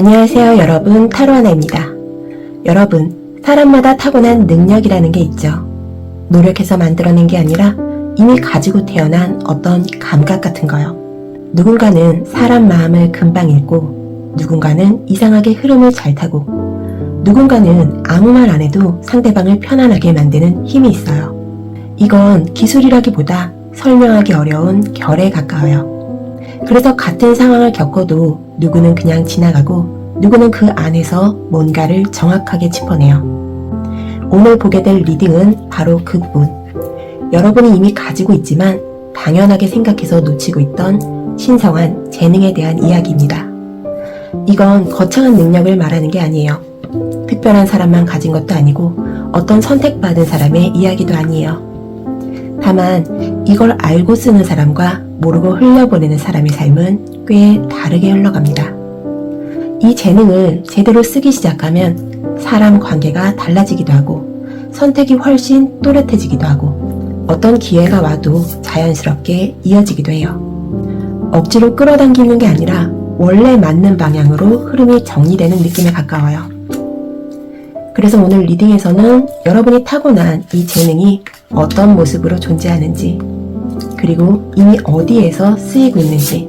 안녕하세요 여러분, 타로하나입니다. 여러분, 사람마다 타고난 능력이라는 게 있죠. 노력해서 만들어낸 게 아니라 이미 가지고 태어난 어떤 감각 같은 거요. 누군가는 사람 마음을 금방 읽고, 누군가는 이상하게 흐름을 잘 타고, 누군가는 아무 말 안 해도 상대방을 편안하게 만드는 힘이 있어요. 이건 기술이라기보다 설명하기 어려운 결에 가까워요. 그래서 같은 상황을 겪어도 누구는 그냥 지나가고 누구는 그 안에서 뭔가를 정확하게 짚어내요. 오늘 보게 될 리딩은 바로 그 부분. 여러분이 이미 가지고 있지만 당연하게 생각해서 놓치고 있던 신성한 재능에 대한 이야기입니다. 이건 거창한 능력을 말하는 게 아니에요. 특별한 사람만 가진 것도 아니고 어떤 선택받은 사람의 이야기도 아니에요. 다만 이걸 알고 쓰는 사람과 모르고 흘려보내는 사람의 삶은 꽤 다르게 흘러갑니다. 이 재능을 제대로 쓰기 시작하면 사람 관계가 달라지기도 하고 선택이 훨씬 또렷해지기도 하고 어떤 기회가 와도 자연스럽게 이어지기도 해요. 억지로 끌어당기는 게 아니라 원래 맞는 방향으로 흐름이 정리되는 느낌에 가까워요. 그래서 오늘 리딩에서는 여러분이 타고난 이 재능이 어떤 모습으로 존재하는지, 그리고 이미 어디에서 쓰이고 있는지,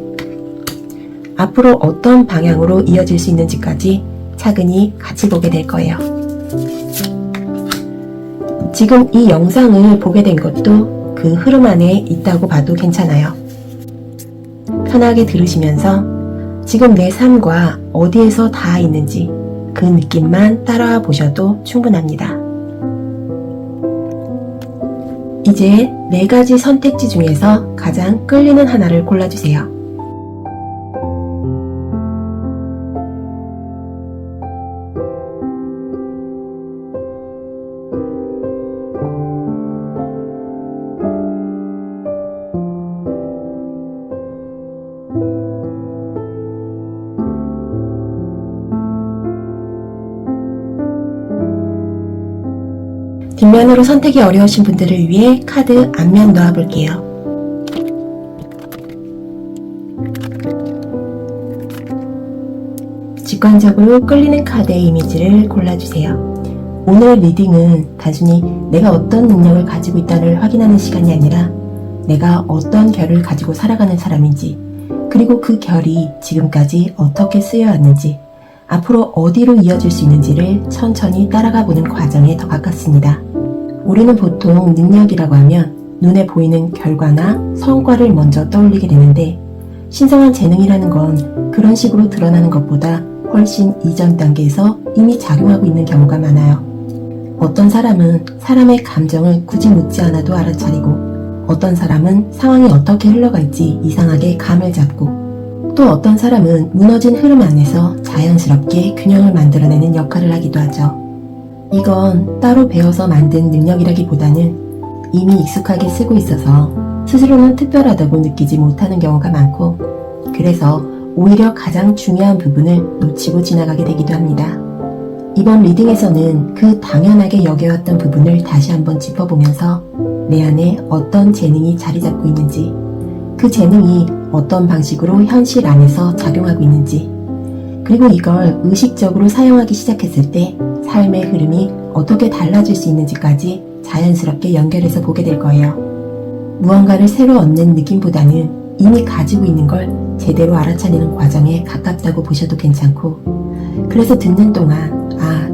앞으로 어떤 방향으로 이어질 수 있는지까지 차근히 같이 보게 될 거예요. 지금 이 영상을 보게 된 것도 그 흐름 안에 있다고 봐도 괜찮아요. 편하게 들으시면서 지금 내 삶과 어디에서 닿아 있는지 그 느낌만 따라와 보셔도 충분합니다. 이제 4가지 선택지 중에서 가장 끌리는 하나를 골라주세요. 뒷면으로 선택이 어려우신 분들을 위해 카드 앞면 놓아볼게요. 직관적으로 끌리는 카드의 이미지를 골라주세요. 오늘 리딩은 단순히 내가 어떤 능력을 가지고 있다를 확인하는 시간이 아니라 내가 어떤 결을 가지고 살아가는 사람인지, 그리고 그 결이 지금까지 어떻게 쓰여왔는지, 앞으로 어디로 이어질 수 있는지를 천천히 따라가 보는 과정에 더 가깝습니다. 우리는 보통 능력이라고 하면 눈에 보이는 결과나 성과를 먼저 떠올리게 되는데, 신성한 재능이라는 건 그런 식으로 드러나는 것보다 훨씬 이전 단계에서 이미 작용하고 있는 경우가 많아요. 어떤 사람은 사람의 감정을 굳이 묻지 않아도 알아차리고, 어떤 사람은 상황이 어떻게 흘러갈지 이상하게 감을 잡고, 또 어떤 사람은 무너진 흐름 안에서 자연스럽게 균형을 만들어내는 역할을 하기도 하죠. 이건 따로 배워서 만든 능력이라기보다는 이미 익숙하게 쓰고 있어서 스스로는 특별하다고 느끼지 못하는 경우가 많고, 그래서 오히려 가장 중요한 부분을 놓치고 지나가게 되기도 합니다. 이번 리딩에서는 그 당연하게 여겨왔던 부분을 다시 한번 짚어보면서 내 안에 어떤 재능이 자리 잡고 있는지, 그 재능이 어떤 방식으로 현실 안에서 작용하고 있는지, 그리고 이걸 의식적으로 사용하기 시작했을 때 삶의 흐름이 어떻게 달라질 수 있는지까지 자연스럽게 연결해서 보게 될 거예요. 무언가를 새로 얻는 느낌보다는 이미 가지고 있는 걸 제대로 알아차리는 과정에 가깝다고 보셔도 괜찮고, 그래서 듣는 동안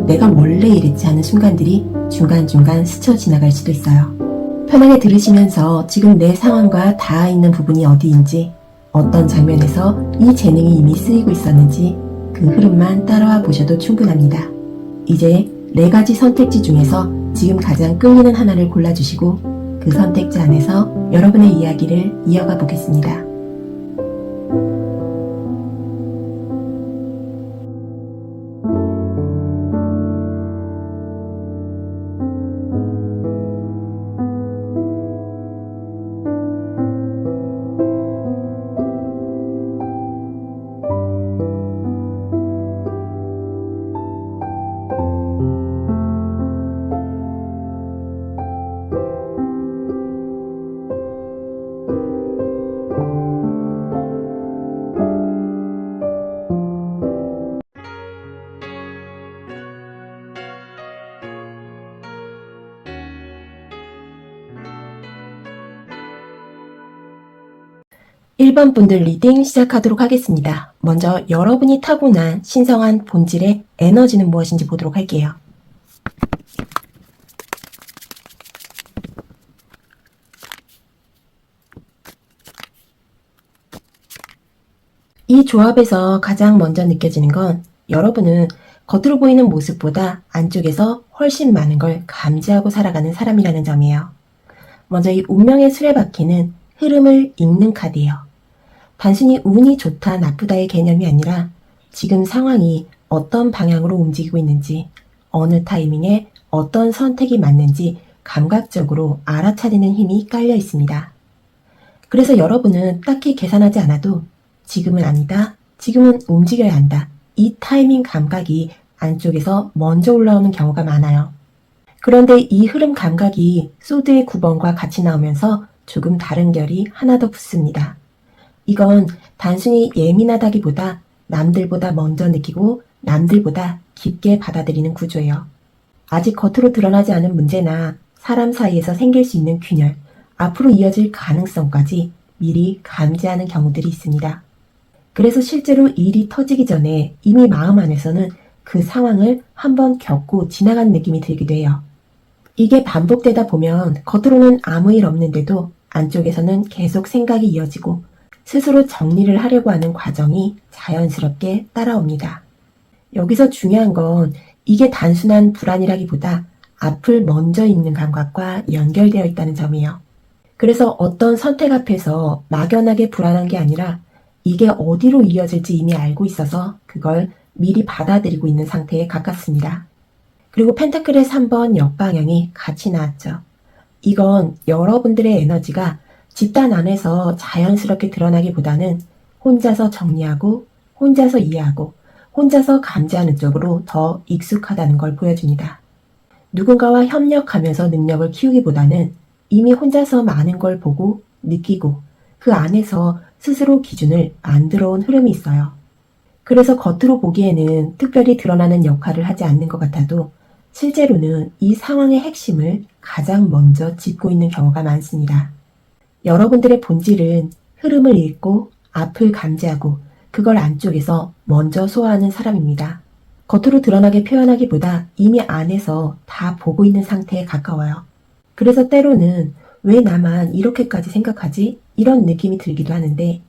내가 원래 이랬지 하는 순간들이 중간중간 스쳐 지나갈 수도 있어요. 편하게 들으시면서 지금 내 상황과 닿아 있는 부분이 어디인지, 어떤 장면에서 이 재능이 이미 쓰이고 있었는지 그 흐름만 따라와 보셔도 충분합니다. 이제 4가지 선택지 중에서 지금 가장 끌리는 하나를 골라주시고 그 선택지 안에서 여러분의 이야기를 이어가 보겠습니다. 1번 분들 리딩 시작하도록 하겠습니다. 먼저 여러분이 타고난 신성한 본질의 에너지는 무엇인지 보도록 할게요. 이 조합에서 가장 먼저 느껴지는 건 여러분은 겉으로 보이는 모습보다 안쪽에서 훨씬 많은 걸 감지하고 살아가는 사람이라는 점이에요. 먼저 이 운명의 수레바퀴는 흐름을 읽는 카드예요. 단순히 운이 좋다 나쁘다의 개념이 아니라 지금 상황이 어떤 방향으로 움직이고 있는지, 어느 타이밍에 어떤 선택이 맞는지 감각적으로 알아차리는 힘이 깔려 있습니다. 그래서 여러분은 딱히 계산하지 않아도 지금은 아니다, 지금은 움직여야 한다, 이 타이밍 감각이 안쪽에서 먼저 올라오는 경우가 많아요. 그런데 이 흐름 감각이 소드의 9번과 같이 나오면서 조금 다른 결이 하나 더 붙습니다. 이건 단순히 예민하다기보다 남들보다 먼저 느끼고 남들보다 깊게 받아들이는 구조예요. 아직 겉으로 드러나지 않은 문제나 사람 사이에서 생길 수 있는 균열, 앞으로 이어질 가능성까지 미리 감지하는 경우들이 있습니다. 그래서 실제로 일이 터지기 전에 이미 마음 안에서는 그 상황을 한번 겪고 지나간 느낌이 들기도 해요. 이게 반복되다 보면 겉으로는 아무 일 없는데도 안쪽에서는 계속 생각이 이어지고 스스로 정리를 하려고 하는 과정이 자연스럽게 따라옵니다. 여기서 중요한 건 이게 단순한 불안이라기보다 앞을 먼저 읽는 감각과 연결되어 있다는 점이에요. 그래서 어떤 선택 앞에서 막연하게 불안한 게 아니라 이게 어디로 이어질지 이미 알고 있어서 그걸 미리 받아들이고 있는 상태에 가깝습니다. 그리고 펜타클의 3번 역방향이 같이 나왔죠. 이건 여러분들의 에너지가 집단 안에서 자연스럽게 드러나기보다는 혼자서 정리하고, 혼자서 이해하고, 혼자서 감지하는 쪽으로 더 익숙하다는 걸 보여줍니다. 누군가와 협력하면서 능력을 키우기보다는 이미 혼자서 많은 걸 보고, 느끼고, 그 안에서 스스로 기준을 만들어 온 흐름이 있어요. 그래서 겉으로 보기에는 특별히 드러나는 역할을 하지 않는 것 같아도 실제로는 이 상황의 핵심을 가장 먼저 짚고 있는 경우가 많습니다. 여러분들의 본질은 흐름을 읽고 앞을 감지하고 그걸 안쪽에서 먼저 소화하는 사람입니다. 겉으로 드러나게 표현하기보다 이미 안에서 다 보고 있는 상태에 가까워요. 그래서 때로는 왜 나만 이렇게까지 생각하지? 이런 느낌이 들기도 하는데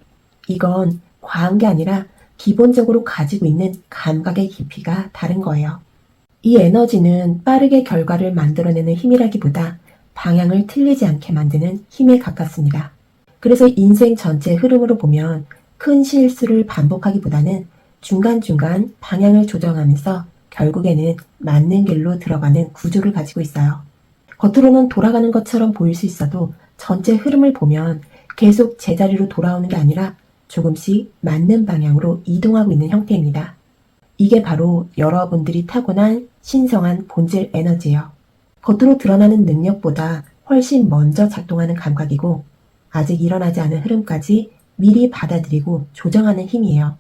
이건 과한 게 아니라 기본적으로 가지고 있는 감각의 깊이가 다른 거예요. 이 에너지는 빠르게 결과를 만들어내는 힘이라기보다 방향을 틀리지 않게 만드는 힘에 가깝습니다. 그래서 인생 전체 흐름으로 보면 큰 실수를 반복하기보다는 중간중간 방향을 조정하면서 결국에는 맞는 길로 들어가는 구조를 가지고 있어요. 겉으로는 돌아가는 것처럼 보일 수 있어도 전체 흐름을 보면 계속 제자리로 돌아오는 게 아니라 조금씩 맞는 방향으로 이동하고 있는 형태입니다. 이게 바로 여러분들이 타고난 신성한 본질 에너지예요. 겉으로 드러나는 능력보다 훨씬 먼저 작동하는 감각이고 아직 일어나지 않은 흐름까지 미리 받아들이고 조정하는 힘이에요.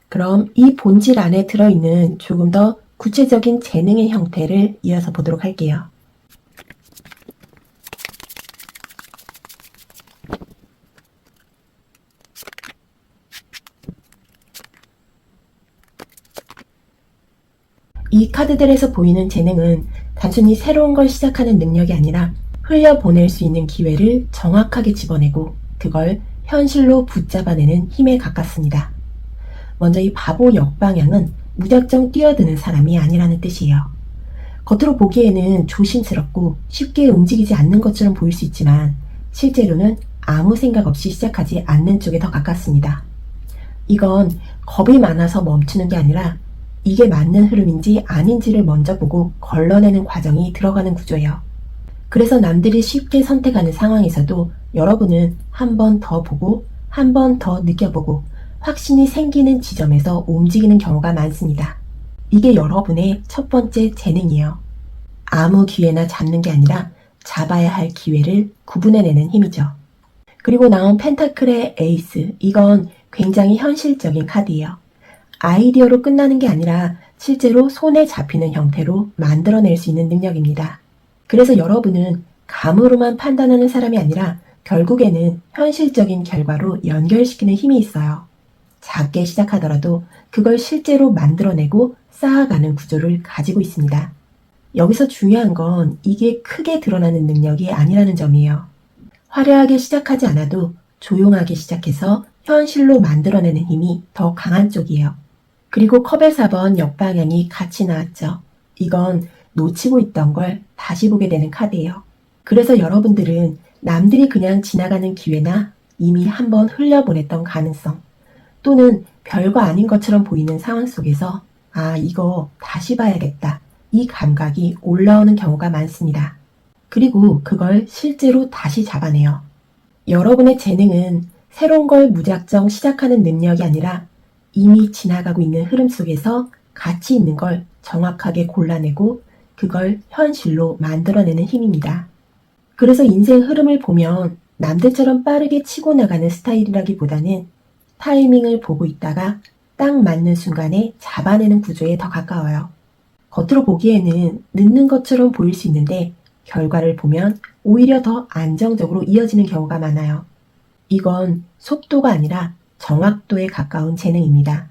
그럼 이 본질 안에 들어있는 조금 더 구체적인 재능의 형태를 이어서 보도록 할게요. 이 카드들에서 보이는 재능은 단순히 새로운 걸 시작하는 능력이 아니라 흘려보낼 수 있는 기회를 정확하게 집어내고 그걸 현실로 붙잡아내는 힘에 가깝습니다. 먼저 이 바보 역방향은 무작정 뛰어드는 사람이 아니라는 뜻이에요. 겉으로 보기에는 조심스럽고 쉽게 움직이지 않는 것처럼 보일 수 있지만 실제로는 아무 생각 없이 시작하지 않는 쪽에 더 가깝습니다. 이건 겁이 많아서 멈추는 게 아니라 이게 맞는 흐름인지 아닌지를 먼저 보고 걸러내는 과정이 들어가는 구조예요. 그래서 남들이 쉽게 선택하는 상황에서도 여러분은 한 번 더 보고 한 번 더 느껴보고 확신이 생기는 지점에서 움직이는 경우가 많습니다. 이게 여러분의 첫 번째 재능이에요. 아무 기회나 잡는 게 아니라 잡아야 할 기회를 구분해내는 힘이죠. 그리고 나온 펜타클의 에이스, 이건 굉장히 현실적인 카드예요. 아이디어로 끝나는 게 아니라 실제로 손에 잡히는 형태로 만들어낼 수 있는 능력입니다. 그래서 여러분은 감으로만 판단하는 사람이 아니라 결국에는 현실적인 결과로 연결시키는 힘이 있어요. 작게 시작하더라도 그걸 실제로 만들어내고 쌓아가는 구조를 가지고 있습니다. 여기서 중요한 건 이게 크게 드러나는 능력이 아니라는 점이에요. 화려하게 시작하지 않아도 조용하게 시작해서 현실로 만들어내는 힘이 더 강한 쪽이에요. 그리고 컵의 4번 역방향이 같이 나왔죠. 이건 놓치고 있던 걸 다시 보게 되는 카드예요. 그래서 여러분들은 남들이 그냥 지나가는 기회나 이미 한번 흘려보냈던 가능성, 또는 별거 아닌 것처럼 보이는 상황 속에서 아, 이거 다시 봐야겠다. 이 감각이 올라오는 경우가 많습니다. 그리고 그걸 실제로 다시 잡아내요. 여러분의 재능은 새로운 걸 무작정 시작하는 능력이 아니라 이미 지나가고 있는 흐름 속에서 가치 있는 걸 정확하게 골라내고 그걸 현실로 만들어내는 힘입니다. 그래서 인생 흐름을 보면 남들처럼 빠르게 치고 나가는 스타일이라기보다는 타이밍을 보고 있다가 딱 맞는 순간에 잡아내는 구조에 더 가까워요. 겉으로 보기에는 늦는 것처럼 보일 수 있는데 결과를 보면 오히려 더 안정적으로 이어지는 경우가 많아요. 이건 속도가 아니라 정확도에 가까운 재능입니다.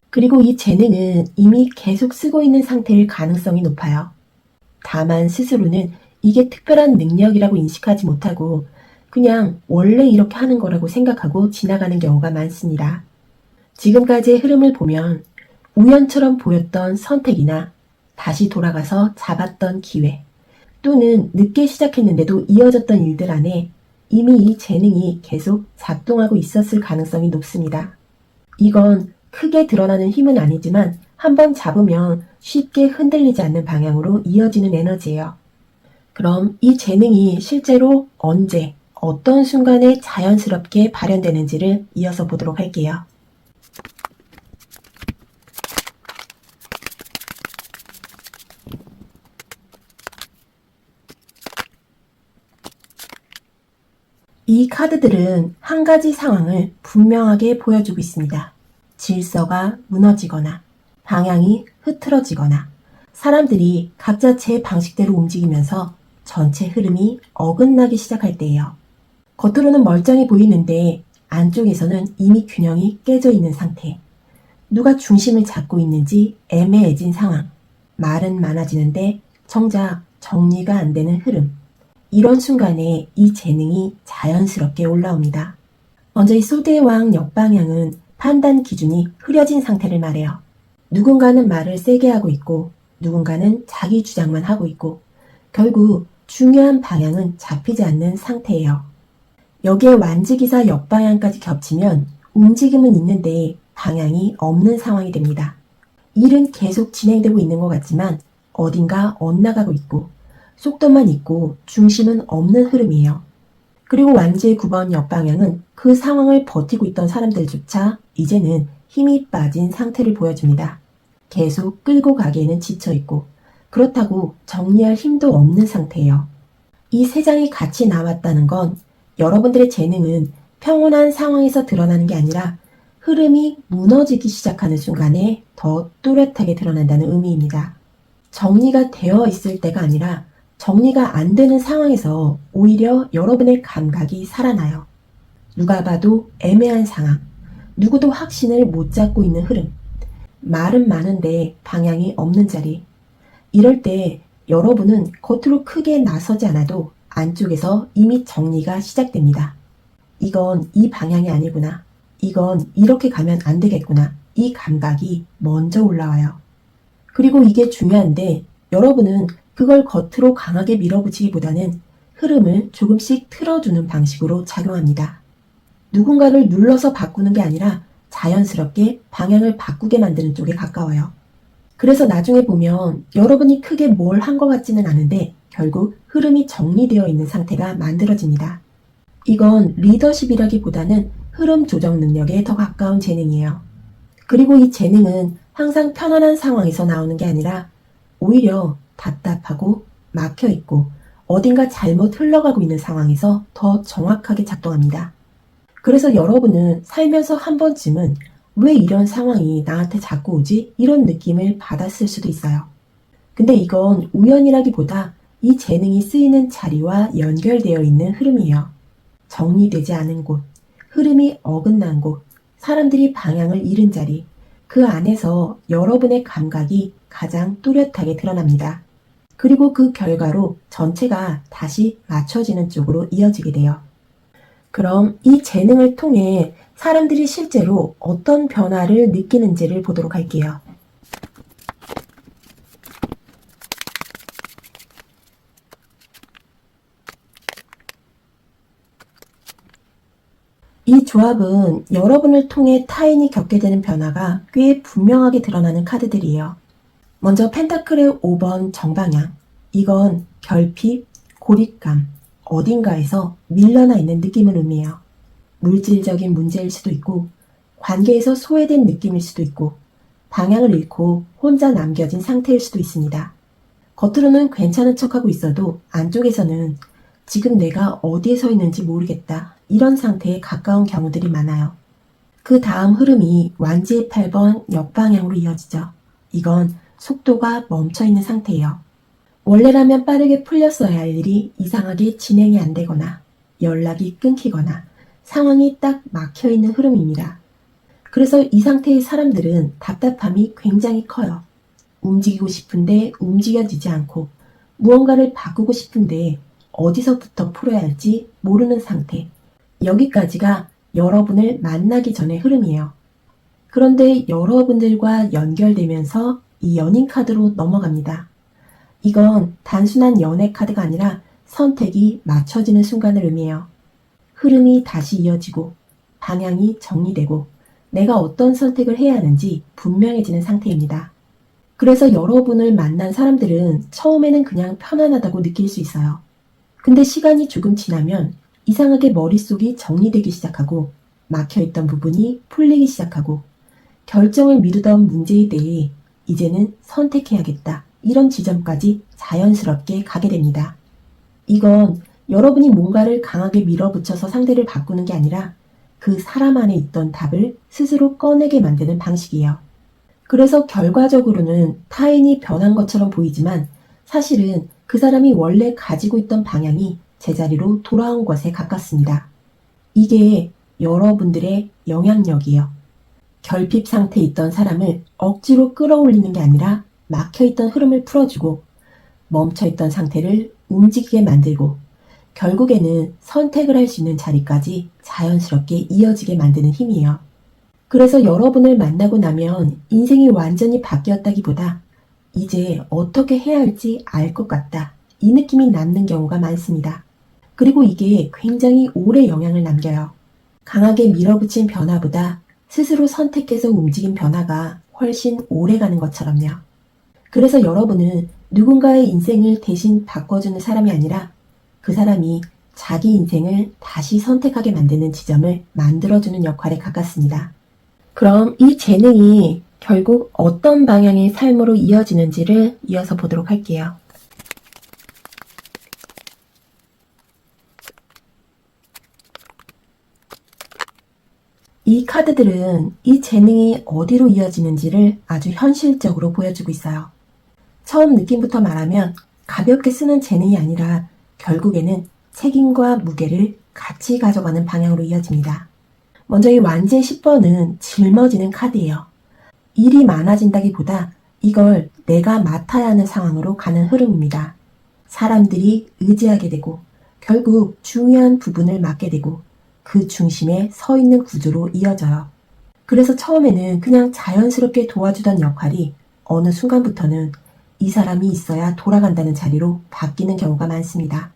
그리고 이 재능은 이미 계속 쓰고 있는 상태일 가능성이 높아요. 다만 스스로는 이게 특별한 능력이라고 인식하지 못하고 그냥 원래 이렇게 하는 거라고 생각하고 지나가는 경우가 많습니다. 지금까지의 흐름을 보면 우연처럼 보였던 선택이나 다시 돌아가서 잡았던 기회, 또는 늦게 시작했는데도 이어졌던 일들 안에 이미 이 재능이 계속 작동하고 있었을 가능성이 높습니다. 이건 크게 드러나는 힘은 아니지만 한번 잡으면 쉽게 흔들리지 않는 방향으로 이어지는 에너지예요. 그럼 이 재능이 실제로 언제, 어떤 순간에 자연스럽게 발현되는지를 이어서 보도록 할게요. 이 카드들은 한 가지 상황을 분명하게 보여주고 있습니다. 질서가 무너지거나 방향이 흐트러지거나 사람들이 각자 제 방식대로 움직이면서 전체 흐름이 어긋나기 시작할 때예요. 겉으로는 멀쩡해 보이는데 안쪽에서는 이미 균형이 깨져 있는 상태. 누가 중심을 잡고 있는지 애매해진 상황. 말은 많아지는데 정작 정리가 안 되는 흐름. 이런 순간에 이 재능이 자연스럽게 올라옵니다. 먼저 이 소드의 왕 역방향은 판단 기준이 흐려진 상태를 말해요. 누군가는 말을 세게 하고 있고 누군가는 자기 주장만 하고 있고 결국 중요한 방향은 잡히지 않는 상태예요. 여기에 완지기사 역방향까지 겹치면 움직임은 있는데 방향이 없는 상황이 됩니다. 일은 계속 진행되고 있는 것 같지만 어딘가 엇나가고 있고 속도만 있고 중심은 없는 흐름이에요. 그리고 완지의 9번 역방향은 그 상황을 버티고 있던 사람들조차 이제는 힘이 빠진 상태를 보여줍니다. 계속 끌고 가기에는 지쳐있고 그렇다고 정리할 힘도 없는 상태예요. 이 세 장이 같이 나왔다는 건 여러분들의 재능은 평온한 상황에서 드러나는 게 아니라 흐름이 무너지기 시작하는 순간에 더 뚜렷하게 드러난다는 의미입니다. 정리가 되어 있을 때가 아니라 정리가 안 되는 상황에서 오히려 여러분의 감각이 살아나요. 누가 봐도 애매한 상황, 누구도 확신을 못 잡고 있는 흐름, 말은 많은데 방향이 없는 자리. 이럴 때 여러분은 겉으로 크게 나서지 않아도 안쪽에서 이미 정리가 시작됩니다. 이건 이 방향이 아니구나. 이건 이렇게 가면 안 되겠구나. 이 감각이 먼저 올라와요. 그리고 이게 중요한데 여러분은 그걸 겉으로 강하게 밀어붙이기보다는 흐름을 조금씩 틀어주는 방식으로 작용합니다. 누군가를 눌러서 바꾸는 게 아니라 자연스럽게 방향을 바꾸게 만드는 쪽에 가까워요. 그래서 나중에 보면 여러분이 크게 뭘 한 것 같지는 않은데 결국 흐름이 정리되어 있는 상태가 만들어집니다. 이건 리더십이라기보다는 흐름 조정 능력에 더 가까운 재능이에요. 그리고 이 재능은 항상 편안한 상황에서 나오는 게 아니라 오히려 답답하고 막혀있고 어딘가 잘못 흘러가고 있는 상황에서 더 정확하게 작동합니다. 그래서 여러분은 살면서 한 번쯤은 왜 이런 상황이 나한테 자꾸 오지? 이런 느낌을 받았을 수도 있어요. 근데 이건 우연이라기보다 이 재능이 쓰이는 자리와 연결되어 있는 흐름이에요. 정리되지 않은 곳, 흐름이 어긋난 곳, 사람들이 방향을 잃은 자리, 그 안에서 여러분의 감각이 가장 뚜렷하게 드러납니다. 그리고 그 결과로 전체가 다시 맞춰지는 쪽으로 이어지게 돼요. 그럼 이 재능을 통해 사람들이 실제로 어떤 변화를 느끼는지를 보도록 할게요. 이 조합은 여러분을 통해 타인이 겪게 되는 변화가 꽤 분명하게 드러나는 카드들이에요. 먼저 펜타클의 5번 정방향. 이건 결핍, 고립감, 어딘가에서 밀려나 있는 느낌을 의미해요. 물질적인 문제일 수도 있고, 관계에서 소외된 느낌일 수도 있고, 방향을 잃고 혼자 남겨진 상태일 수도 있습니다. 겉으로는 괜찮은 척하고 있어도 안쪽에서는 지금 내가 어디에 서 있는지 모르겠다. 이런 상태에 가까운 경우들이 많아요. 그 다음 흐름이 완지의 8번 역방향으로 이어지죠. 이건 속도가 멈춰있는 상태예요. 원래라면 빠르게 풀렸어야 할 일이 이상하게 진행이 안 되거나 연락이 끊기거나 상황이 딱 막혀있는 흐름입니다. 그래서 이 상태의 사람들은 답답함이 굉장히 커요. 움직이고 싶은데 움직여지지 않고 무언가를 바꾸고 싶은데 어디서부터 풀어야 할지 모르는 상태. 여기까지가 여러분을 만나기 전의 흐름이에요. 그런데 여러분들과 연결되면서 이 연인 카드로 넘어갑니다. 이건 단순한 연애 카드가 아니라 선택이 맞춰지는 순간을 의미해요. 흐름이 다시 이어지고 방향이 정리되고 내가 어떤 선택을 해야 하는지 분명해지는 상태입니다. 그래서 여러분을 만난 사람들은 처음에는 그냥 편안하다고 느낄 수 있어요. 근데 시간이 조금 지나면 이상하게 머릿속이 정리되기 시작하고 막혀있던 부분이 풀리기 시작하고 결정을 미루던 문제에 대해 이제는 선택해야겠다. 이런 지점까지 자연스럽게 가게 됩니다. 이건 여러분이 뭔가를 강하게 밀어붙여서 상대를 바꾸는 게 아니라 그 사람 안에 있던 답을 스스로 꺼내게 만드는 방식이에요. 그래서 결과적으로는 타인이 변한 것처럼 보이지만 사실은 그 사람이 원래 가지고 있던 방향이 제자리로 돌아온 것에 가깝습니다. 이게 여러분들의 영향력이에요. 결핍 상태에 있던 사람을 억지로 끌어올리는 게 아니라 막혀있던 흐름을 풀어주고 멈춰있던 상태를 움직이게 만들고 결국에는 선택을 할 수 있는 자리까지 자연스럽게 이어지게 만드는 힘이에요. 그래서 여러분을 만나고 나면 인생이 완전히 바뀌었다기보다 이제 어떻게 해야 할지 알 것 같다. 이 느낌이 남는 경우가 많습니다. 그리고 이게 굉장히 오래 영향을 남겨요. 강하게 밀어붙인 변화보다 스스로 선택해서 움직인 변화가 훨씬 오래 가는 것처럼요. 그래서 여러분은 누군가의 인생을 대신 바꿔주는 사람이 아니라 그 사람이 자기 인생을 다시 선택하게 만드는 지점을 만들어주는 역할에 가깝습니다. 그럼 이 재능이 결국 어떤 방향의 삶으로 이어지는지를 이어서 보도록 할게요. 이 카드들은 이 재능이 어디로 이어지는지를 아주 현실적으로 보여주고 있어요. 처음 느낌부터 말하면 가볍게 쓰는 재능이 아니라 결국에는 책임과 무게를 같이 가져가는 방향으로 이어집니다. 먼저 이 완지의 10번은 짊어지는 카드예요. 일이 많아진다기보다 이걸 내가 맡아야 하는 상황으로 가는 흐름입니다. 사람들이 의지하게 되고 결국 중요한 부분을 맡게 되고 그 중심에 서 있는 구조로 이어져요. 그래서 처음에는 그냥 자연스럽게 도와주던 역할이 어느 순간부터는 이 사람이 있어야 돌아간다는 자리로 바뀌는 경우가 많습니다.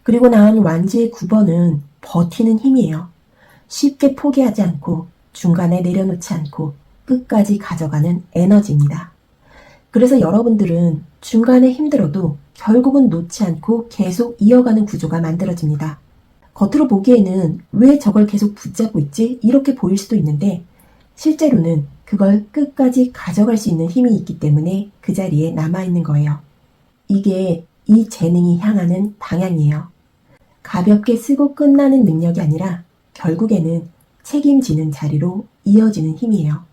그리고 나온 완지의 9번은 버티는 힘이에요. 쉽게 포기하지 않고 중간에 내려놓지 않고 끝까지 가져가는 에너지입니다. 그래서 여러분들은 중간에 힘들어도 결국은 놓지 않고 계속 이어가는 구조가 만들어집니다. 겉으로 보기에는 왜 저걸 계속 붙잡고 있지? 이렇게 보일 수도 있는데 실제로는 그걸 끝까지 가져갈 수 있는 힘이 있기 때문에 그 자리에 남아있는 거예요. 이게 이 재능이 향하는 방향이에요. 가볍게 쓰고 끝나는 능력이 아니라 결국에는 책임지는 자리로 이어지는 힘이에요.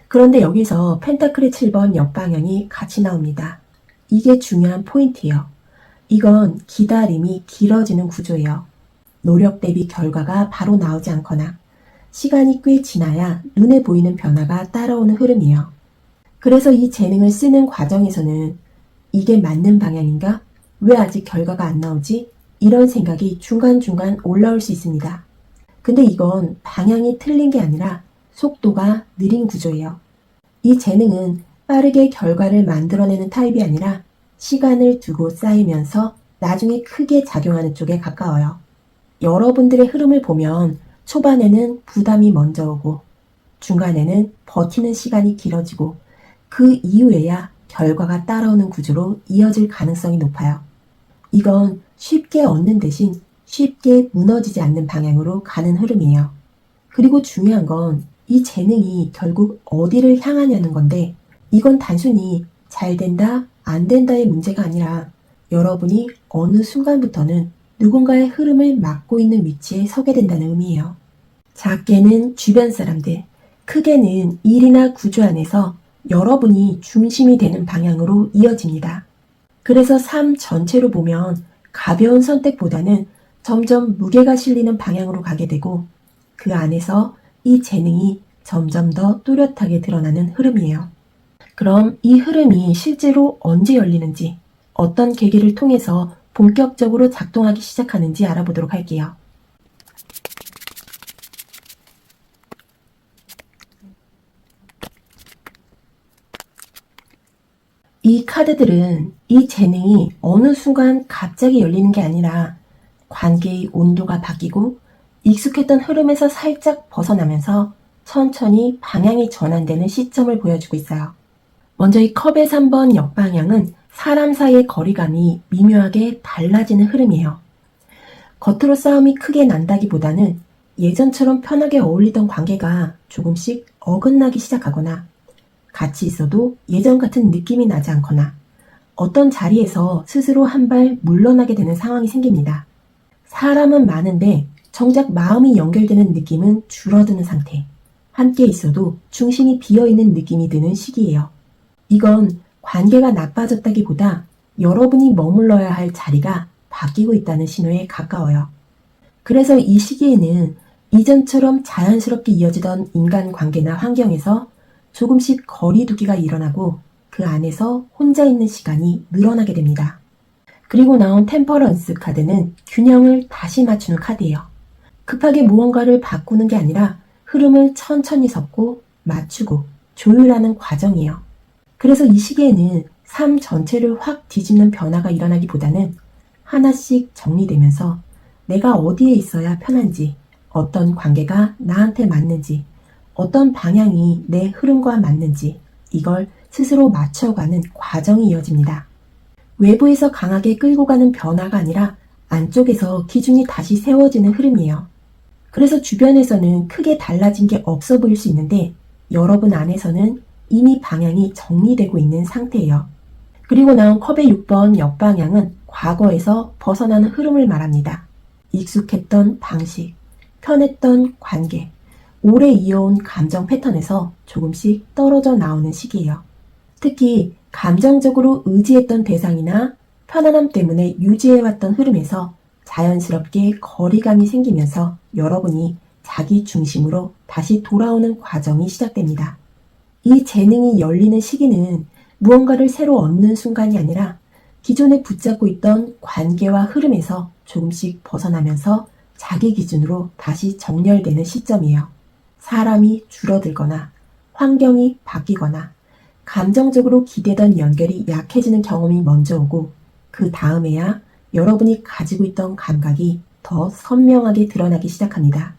그런데 여기서 펜타클의 7번 역방향이 같이 나옵니다. 이게 중요한 포인트예요. 이건 기다림이 길어지는 구조예요. 노력 대비 결과가 바로 나오지 않거나 시간이 꽤 지나야 눈에 보이는 변화가 따라오는 흐름이에요. 그래서 이 재능을 쓰는 과정에서는 이게 맞는 방향인가? 왜 아직 결과가 안 나오지? 이런 생각이 중간중간 올라올 수 있습니다. 근데 이건 방향이 틀린 게 아니라 속도가 느린 구조예요. 이 재능은 빠르게 결과를 만들어내는 타입이 아니라 시간을 두고 쌓이면서 나중에 크게 작용하는 쪽에 가까워요. 여러분들의 흐름을 보면 초반에는 부담이 먼저 오고 중간에는 버티는 시간이 길어지고 그 이후에야 결과가 따라오는 구조로 이어질 가능성이 높아요. 이건 쉽게 얻는 대신 쉽게 무너지지 않는 방향으로 가는 흐름이에요. 그리고 중요한 건 이 재능이 결국 어디를 향하냐는 건데 이건 단순히 잘 된다, 안 된다의 문제가 아니라 여러분이 어느 순간부터는 누군가의 흐름을 막고 있는 위치에 서게 된다는 의미예요. 작게는 주변 사람들, 크게는 일이나 구조 안에서 여러분이 중심이 되는 방향으로 이어집니다. 그래서 삶 전체로 보면 가벼운 선택보다는 점점 무게가 실리는 방향으로 가게 되고 그 안에서 이 재능이 점점 더 뚜렷하게 드러나는 흐름이에요. 그럼 이 흐름이 실제로 언제 열리는지, 어떤 계기를 통해서 본격적으로 작동하기 시작하는지 알아보도록 할게요. 이 카드들은 이 재능이 어느 순간 갑자기 열리는 게 아니라 관계의 온도가 바뀌고 익숙했던 흐름에서 살짝 벗어나면서 천천히 방향이 전환되는 시점을 보여주고 있어요. 먼저 이 컵의 3번 역방향은 사람 사이의 거리감이 미묘하게 달라지는 흐름이에요. 겉으로 싸움이 크게 난다기보다는 예전처럼 편하게 어울리던 관계가 조금씩 어긋나기 시작하거나 같이 있어도 예전 같은 느낌이 나지 않거나 어떤 자리에서 스스로 한 발 물러나게 되는 상황이 생깁니다. 사람은 많은데 정작 마음이 연결되는 느낌은 줄어드는 상태. 함께 있어도 중심이 비어있는 느낌이 드는 시기예요. 이건 관계가 나빠졌다기보다 여러분이 머물러야 할 자리가 바뀌고 있다는 신호에 가까워요. 그래서 이 시기에는 이전처럼 자연스럽게 이어지던 인간관계나 환경에서 조금씩 거리두기가 일어나고 그 안에서 혼자 있는 시간이 늘어나게 됩니다. 그리고 나온 템퍼런스 카드는 균형을 다시 맞추는 카드예요. 급하게 무언가를 바꾸는 게 아니라 흐름을 천천히 섞고 맞추고 조율하는 과정이에요. 그래서 이 시기에는 삶 전체를 확 뒤집는 변화가 일어나기보다는 하나씩 정리되면서 내가 어디에 있어야 편한지, 어떤 관계가 나한테 맞는지, 어떤 방향이 내 흐름과 맞는지 이걸 스스로 맞춰가는 과정이 이어집니다. 외부에서 강하게 끌고 가는 변화가 아니라 안쪽에서 기준이 다시 세워지는 흐름이에요. 그래서 주변에서는 크게 달라진 게 없어 보일 수 있는데 여러분 안에서는 이미 방향이 정리되고 있는 상태예요. 그리고 나온 컵의 6번 역방향은 과거에서 벗어나는 흐름을 말합니다. 익숙했던 방식, 편했던 관계, 오래 이어온 감정 패턴에서 조금씩 떨어져 나오는 시기예요. 특히 감정적으로 의지했던 대상이나 편안함 때문에 유지해왔던 흐름에서 자연스럽게 거리감이 생기면서 여러분이 자기 중심으로 다시 돌아오는 과정이 시작됩니다. 이 재능이 열리는 시기는 무언가를 새로 얻는 순간이 아니라 기존에 붙잡고 있던 관계와 흐름에서 조금씩 벗어나면서 자기 기준으로 다시 정렬되는 시점이에요. 사람이 줄어들거나 환경이 바뀌거나 감정적으로 기대던 연결이 약해지는 경험이 먼저 오고 그 다음에야 여러분이 가지고 있던 감각이 더 선명하게 드러나기 시작합니다.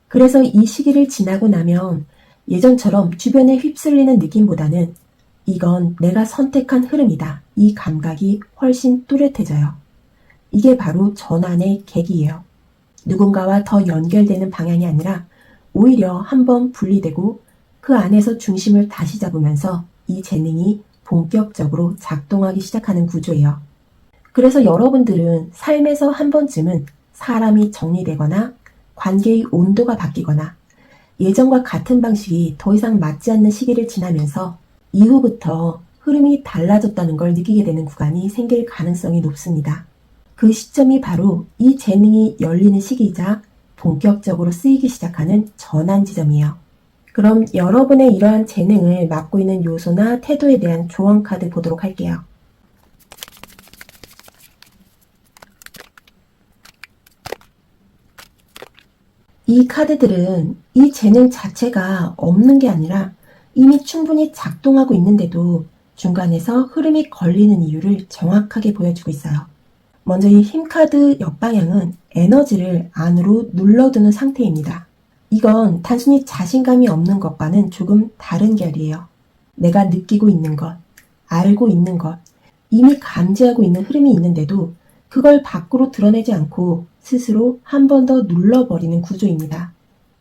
그래서 이 시기를 지나고 나면 예전처럼 주변에 휩쓸리는 느낌보다는 이건 내가 선택한 흐름이다. 이 감각이 훨씬 뚜렷해져요. 이게 바로 전환의 계기예요. 누군가와 더 연결되는 방향이 아니라 오히려 한번 분리되고 그 안에서 중심을 다시 잡으면서 이 재능이 본격적으로 작동하기 시작하는 구조예요. 그래서 여러분들은 삶에서 한 번쯤은 사람이 정리되거나 관계의 온도가 바뀌거나 예전과 같은 방식이 더 이상 맞지 않는 시기를 지나면서 이후부터 흐름이 달라졌다는 걸 느끼게 되는 구간이 생길 가능성이 높습니다. 그 시점이 바로 이 재능이 열리는 시기이자 본격적으로 쓰이기 시작하는 전환 지점이에요. 그럼 여러분의 이러한 재능을 맡고 있는 요소나 태도에 대한 조언 카드 보도록 할게요. 이 카드들은 이 재능 자체가 없는 게 아니라 이미 충분히 작동하고 있는데도 중간에서 흐름이 걸리는 이유를 정확하게 보여주고 있어요. 먼저 이 힘 카드 옆방향은 에너지를 안으로 눌러두는 상태입니다. 이건 단순히 자신감이 없는 것과는 조금 다른 결이에요. 내가 느끼고 있는 것, 알고 있는 것, 이미 감지하고 있는 흐름이 있는데도 그걸 밖으로 드러내지 않고 스스로 한 번 더 눌러버리는 구조입니다.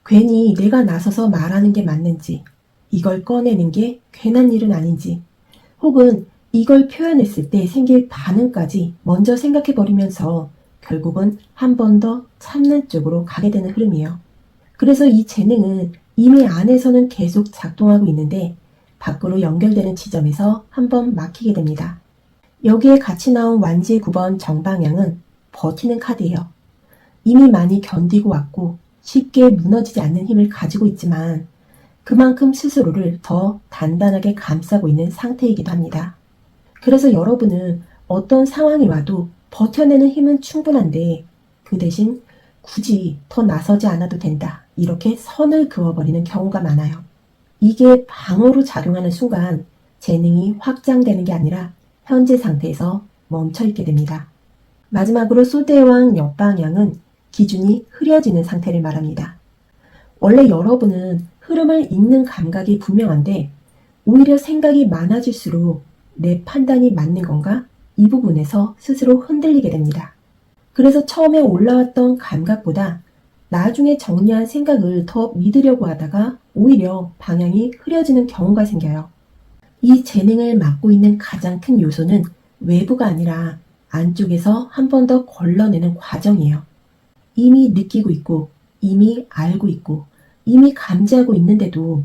괜히 내가 나서서 말하는 게 맞는지, 이걸 꺼내는 게 괜한 일은 아닌지, 혹은 이걸 표현했을 때 생길 반응까지 먼저 생각해버리면서 결국은 한 번 더 참는 쪽으로 가게 되는 흐름이에요. 그래서 이 재능은 이미 안에서는 계속 작동하고 있는데 밖으로 연결되는 지점에서 한번 막히게 됩니다. 여기에 같이 나온 완지 9번 정방향은 버티는 카드예요. 이미 많이 견디고 왔고 쉽게 무너지지 않는 힘을 가지고 있지만 그만큼 스스로를 더 단단하게 감싸고 있는 상태이기도 합니다. 그래서 여러분은 어떤 상황이 와도 버텨내는 힘은 충분한데 그 대신 굳이 더 나서지 않아도 된다. 이렇게 선을 그어버리는 경우가 많아요. 이게 방어로 작용하는 순간 재능이 확장되는 게 아니라 현재 상태에서 멈춰있게 됩니다. 마지막으로 소드의 왕 옆방향은 기준이 흐려지는 상태를 말합니다. 원래 여러분은 흐름을 읽는 감각이 분명한데 오히려 생각이 많아질수록 내 판단이 맞는 건가? 이 부분에서 스스로 흔들리게 됩니다. 그래서 처음에 올라왔던 감각보다 나중에 정리한 생각을 더 믿으려고 하다가 오히려 방향이 흐려지는 경우가 생겨요. 이 재능을 맡고 있는 가장 큰 요소는 외부가 아니라 안쪽에서 한 번 더 걸러내는 과정이에요. 이미 느끼고 있고, 이미 알고 있고, 이미 감지하고 있는데도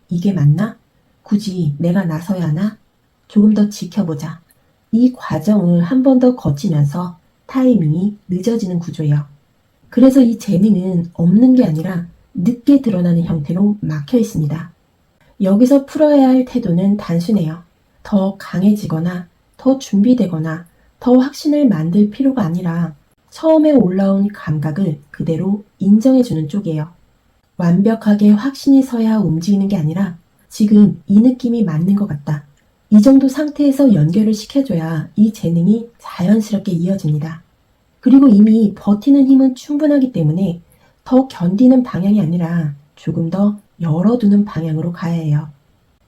이게 맞나? 굳이 내가 나서야 하나? 조금 더 지켜보자. 이 과정을 한 번 더 거치면서 타이밍이 늦어지는 구조예요. 그래서 이 재능은 없는 게 아니라 늦게 드러나는 형태로 막혀 있습니다. 여기서 풀어야 할 태도는 단순해요. 더 강해지거나 더 준비되거나 더 확신을 만들 필요가 아니라 처음에 올라온 감각을 그대로 인정해주는 쪽이에요. 완벽하게 확신이 서야 움직이는 게 아니라 지금 이 느낌이 맞는 것 같다. 이 정도 상태에서 연결을 시켜줘야 이 재능이 자연스럽게 이어집니다. 그리고 이미 버티는 힘은 충분하기 때문에 더 견디는 방향이 아니라 조금 더 열어두는 방향으로 가야 해요.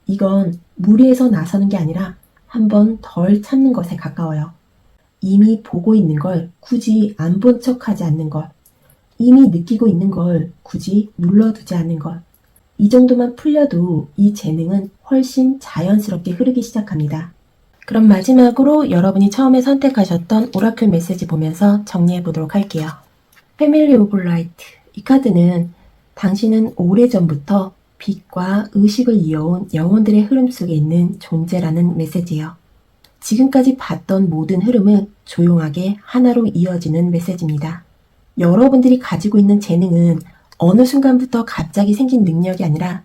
이건 무리해서 나서는 게 아니라 한 번 덜 참는 것에 가까워요. 이미 보고 있는 걸 굳이 안 본 척하지 않는 것, 이미 느끼고 있는 걸 굳이 눌러두지 않는 것, 이 정도만 풀려도 이 재능은 훨씬 자연스럽게 흐르기 시작합니다. 그럼 마지막으로 여러분이 처음에 선택하셨던 오라클 메시지 보면서 정리해 보도록 할게요. 패밀리 오브 라이트. 이 카드는 당신은 오래전부터 빛과 의식을 이어온 영혼들의 흐름 속에 있는 존재라는 메시지예요. 지금까지 봤던 모든 흐름은 조용하게 하나로 이어지는 메시지입니다. 여러분들이 가지고 있는 재능은 어느 순간부터 갑자기 생긴 능력이 아니라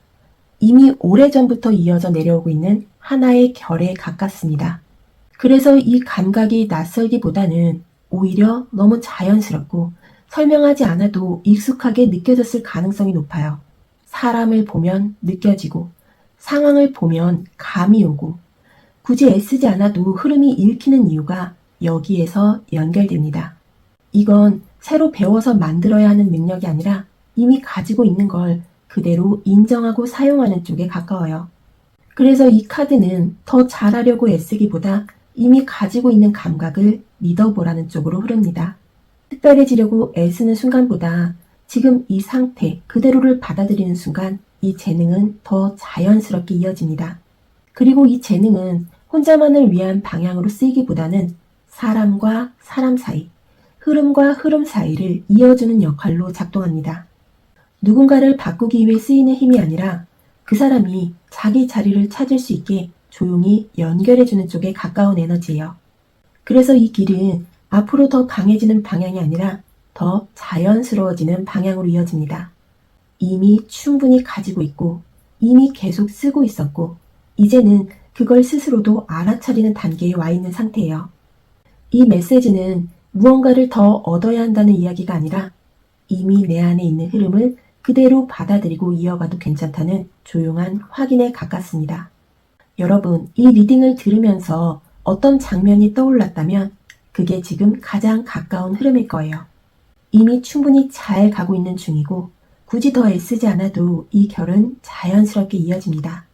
이미 오래전부터 이어져 내려오고 있는 하나의 결에 가깝습니다. 그래서 이 감각이 낯설기보다는 오히려 너무 자연스럽고 설명하지 않아도 익숙하게 느껴졌을 가능성이 높아요. 사람을 보면 느껴지고 상황을 보면 감이 오고 굳이 애쓰지 않아도 흐름이 읽히는 이유가 여기에서 연결됩니다. 이건 새로 배워서 만들어야 하는 능력이 아니라 이미 가지고 있는 걸 그대로 인정하고 사용하는 쪽에 가까워요. 그래서 이 카드는 더 잘하려고 애쓰기보다 이미 가지고 있는 감각을 믿어보라는 쪽으로 흐릅니다. 특별해지려고 애쓰는 순간보다 지금 이 상태 그대로를 받아들이는 순간 이 재능은 더 자연스럽게 이어집니다. 그리고 이 재능은 혼자만을 위한 방향으로 쓰이기보다는 사람과 사람 사이, 흐름과 흐름 사이를 이어주는 역할로 작동합니다. 누군가를 바꾸기 위해 쓰이는 힘이 아니라 그 사람이 자기 자리를 찾을 수 있게 조용히 연결해주는 쪽에 가까운 에너지예요. 그래서 이 길은 앞으로 더 강해지는 방향이 아니라 더 자연스러워지는 방향으로 이어집니다. 이미 충분히 가지고 있고 이미 계속 쓰고 있었고 이제는 그걸 스스로도 알아차리는 단계에 와 있는 상태예요. 이 메시지는 무언가를 더 얻어야 한다는 이야기가 아니라 이미 내 안에 있는 흐름을 그대로 받아들이고 이어가도 괜찮다는 조용한 확인에 가깝습니다. 여러분, 이 리딩을 들으면서 어떤 장면이 떠올랐다면 그게 지금 가장 가까운 흐름일 거예요. 이미 충분히 잘 가고 있는 중이고 굳이 더 애쓰지 않아도 이 결은 자연스럽게 이어집니다.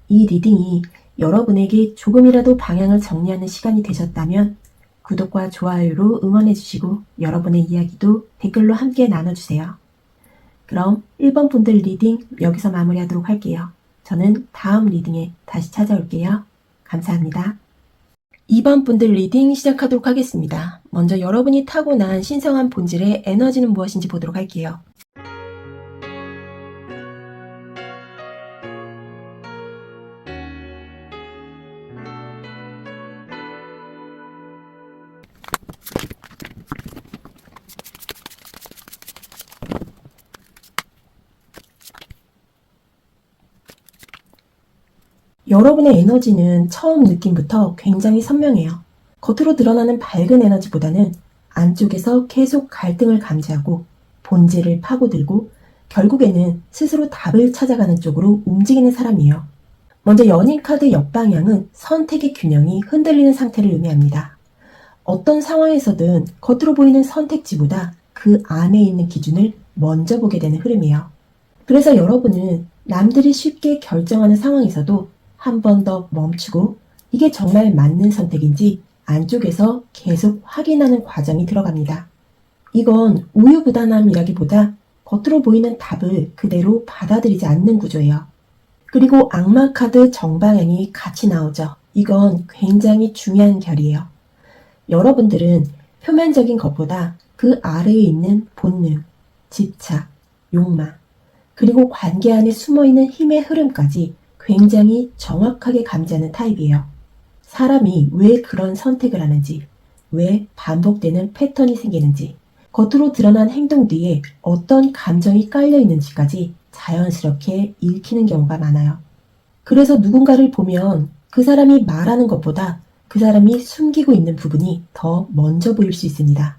이 리딩이 여러분에게 조금이라도 방향을 정리하는 시간이 되셨다면 구독과 좋아요로 응원해주시고 여러분의 이야기도 댓글로 함께 나눠주세요. 그럼 1번 분들 리딩 여기서 마무리하도록 할게요. 저는 다음 리딩에 다시 찾아올게요. 감사합니다. 2번 분들 리딩 시작하도록 하겠습니다. 먼저 여러분이 타고난 신성한 본질의 에너지는 무엇인지 보도록 할게요. 여러분의 에너지는 처음 느낌부터 굉장히 선명해요. 겉으로 드러나는 밝은 에너지보다는 안쪽에서 계속 갈등을 감지하고 본질을 파고들고 결국에는 스스로 답을 찾아가는 쪽으로 움직이는 사람이에요. 먼저 연인 카드 역방향은 선택의 균형이 흔들리는 상태를 의미합니다. 어떤 상황에서든 겉으로 보이는 선택지보다 그 안에 있는 기준을 먼저 보게 되는 흐름이에요. 그래서 여러분은 남들이 쉽게 결정하는 상황에서도 한 번 더 멈추고 이게 정말 맞는 선택인지 안쪽에서 계속 확인하는 과정이 들어갑니다. 이건 우유부단함이라기보다 겉으로 보이는 답을 그대로 받아들이지 않는 구조예요. 그리고 악마 카드 정방향이 같이 나오죠. 이건 굉장히 중요한 결이에요. 여러분들은 표면적인 것보다 그 아래에 있는 본능, 집착, 욕망, 그리고 관계 안에 숨어있는 힘의 흐름까지 굉장히 정확하게 감지하는 타입이에요. 사람이 왜 그런 선택을 하는지, 왜 반복되는 패턴이 생기는지, 겉으로 드러난 행동 뒤에 어떤 감정이 깔려 있는지까지 자연스럽게 읽히는 경우가 많아요. 그래서 누군가를 보면 그 사람이 말하는 것보다 그 사람이 숨기고 있는 부분이 더 먼저 보일 수 있습니다.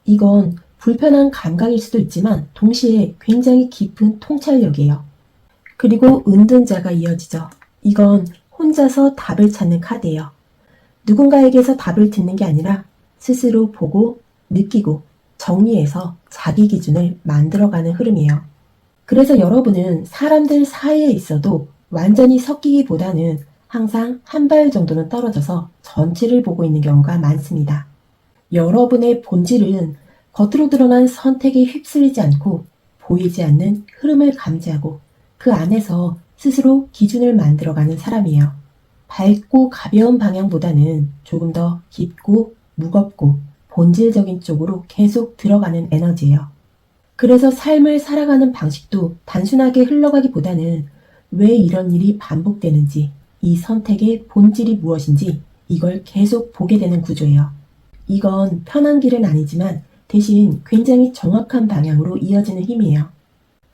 이건 불편한 감각일 수도 있지만 동시에 굉장히 깊은 통찰력이에요. 그리고 은둔자가 이어지죠. 이건 혼자서 답을 찾는 카드예요. 누군가에게서 답을 듣는 게 아니라 스스로 보고 느끼고 정리해서 자기 기준을 만들어가는 흐름이에요. 그래서 여러분은 사람들 사이에 있어도 완전히 섞이기보다는 항상 한 발 정도는 떨어져서 전체를 보고 있는 경우가 많습니다. 여러분의 본질은 겉으로 드러난 선택에 휩쓸리지 않고 보이지 않는 흐름을 감지하고 그 안에서 스스로 기준을 만들어가는 사람이에요. 밝고 가벼운 방향보다는 조금 더 깊고 무겁고 본질적인 쪽으로 계속 들어가는 에너지예요. 그래서 삶을 살아가는 방식도 단순하게 흘러가기보다는 왜 이런 일이 반복되는지, 이 선택의 본질이 무엇인지 이걸 계속 보게 되는 구조예요. 이건 편한 길은 아니지만 대신 굉장히 정확한 방향으로 이어지는 힘이에요.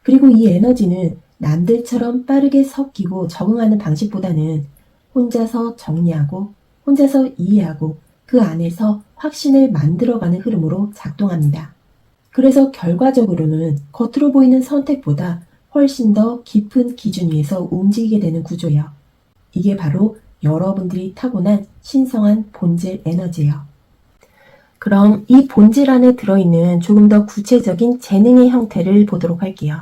그리고 이 에너지는 남들처럼 빠르게 섞이고 적응하는 방식보다는 혼자서 정리하고 혼자서 이해하고 그 안에서 확신을 만들어가는 흐름으로 작동합니다. 그래서 결과적으로는 겉으로 보이는 선택보다 훨씬 더 깊은 기준 위에서 움직이게 되는 구조예요. 이게 바로 여러분들이 타고난 신성한 본질 에너지예요. 그럼 이 본질 안에 들어있는 조금 더 구체적인 재능의 형태를 보도록 할게요.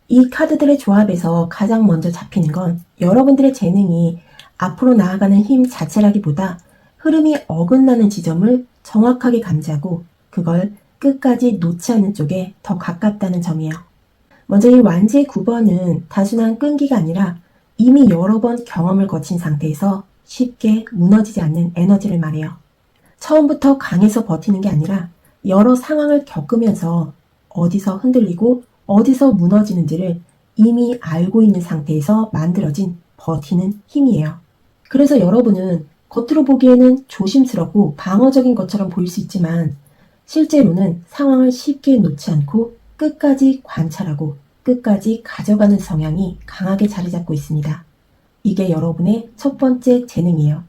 이 카드들의 조합에서 가장 먼저 잡히는 건 여러분들의 재능이 앞으로 나아가는 힘 자체라기보다 흐름이 어긋나는 지점을 정확하게 감지하고 그걸 끝까지 놓지 않는 쪽에 더 가깝다는 점이에요. 먼저 이 완지의 9번은 단순한 끈기가 아니라 이미 여러 번 경험을 거친 상태에서 쉽게 무너지지 않는 에너지를 말해요. 처음부터 강해서 버티는 게 아니라 여러 상황을 겪으면서 어디서 흔들리고 어디서 무너지는지를 이미 알고 있는 상태에서 만들어진 버티는 힘이에요. 그래서 여러분은 겉으로 보기에는 조심스럽고 방어적인 것처럼 보일 수 있지만 실제로는 상황을 쉽게 놓지 않고 끝까지 관찰하고 끝까지 가져가는 성향이 강하게 자리 잡고 있습니다. 이게 여러분의 첫 번째 재능이에요.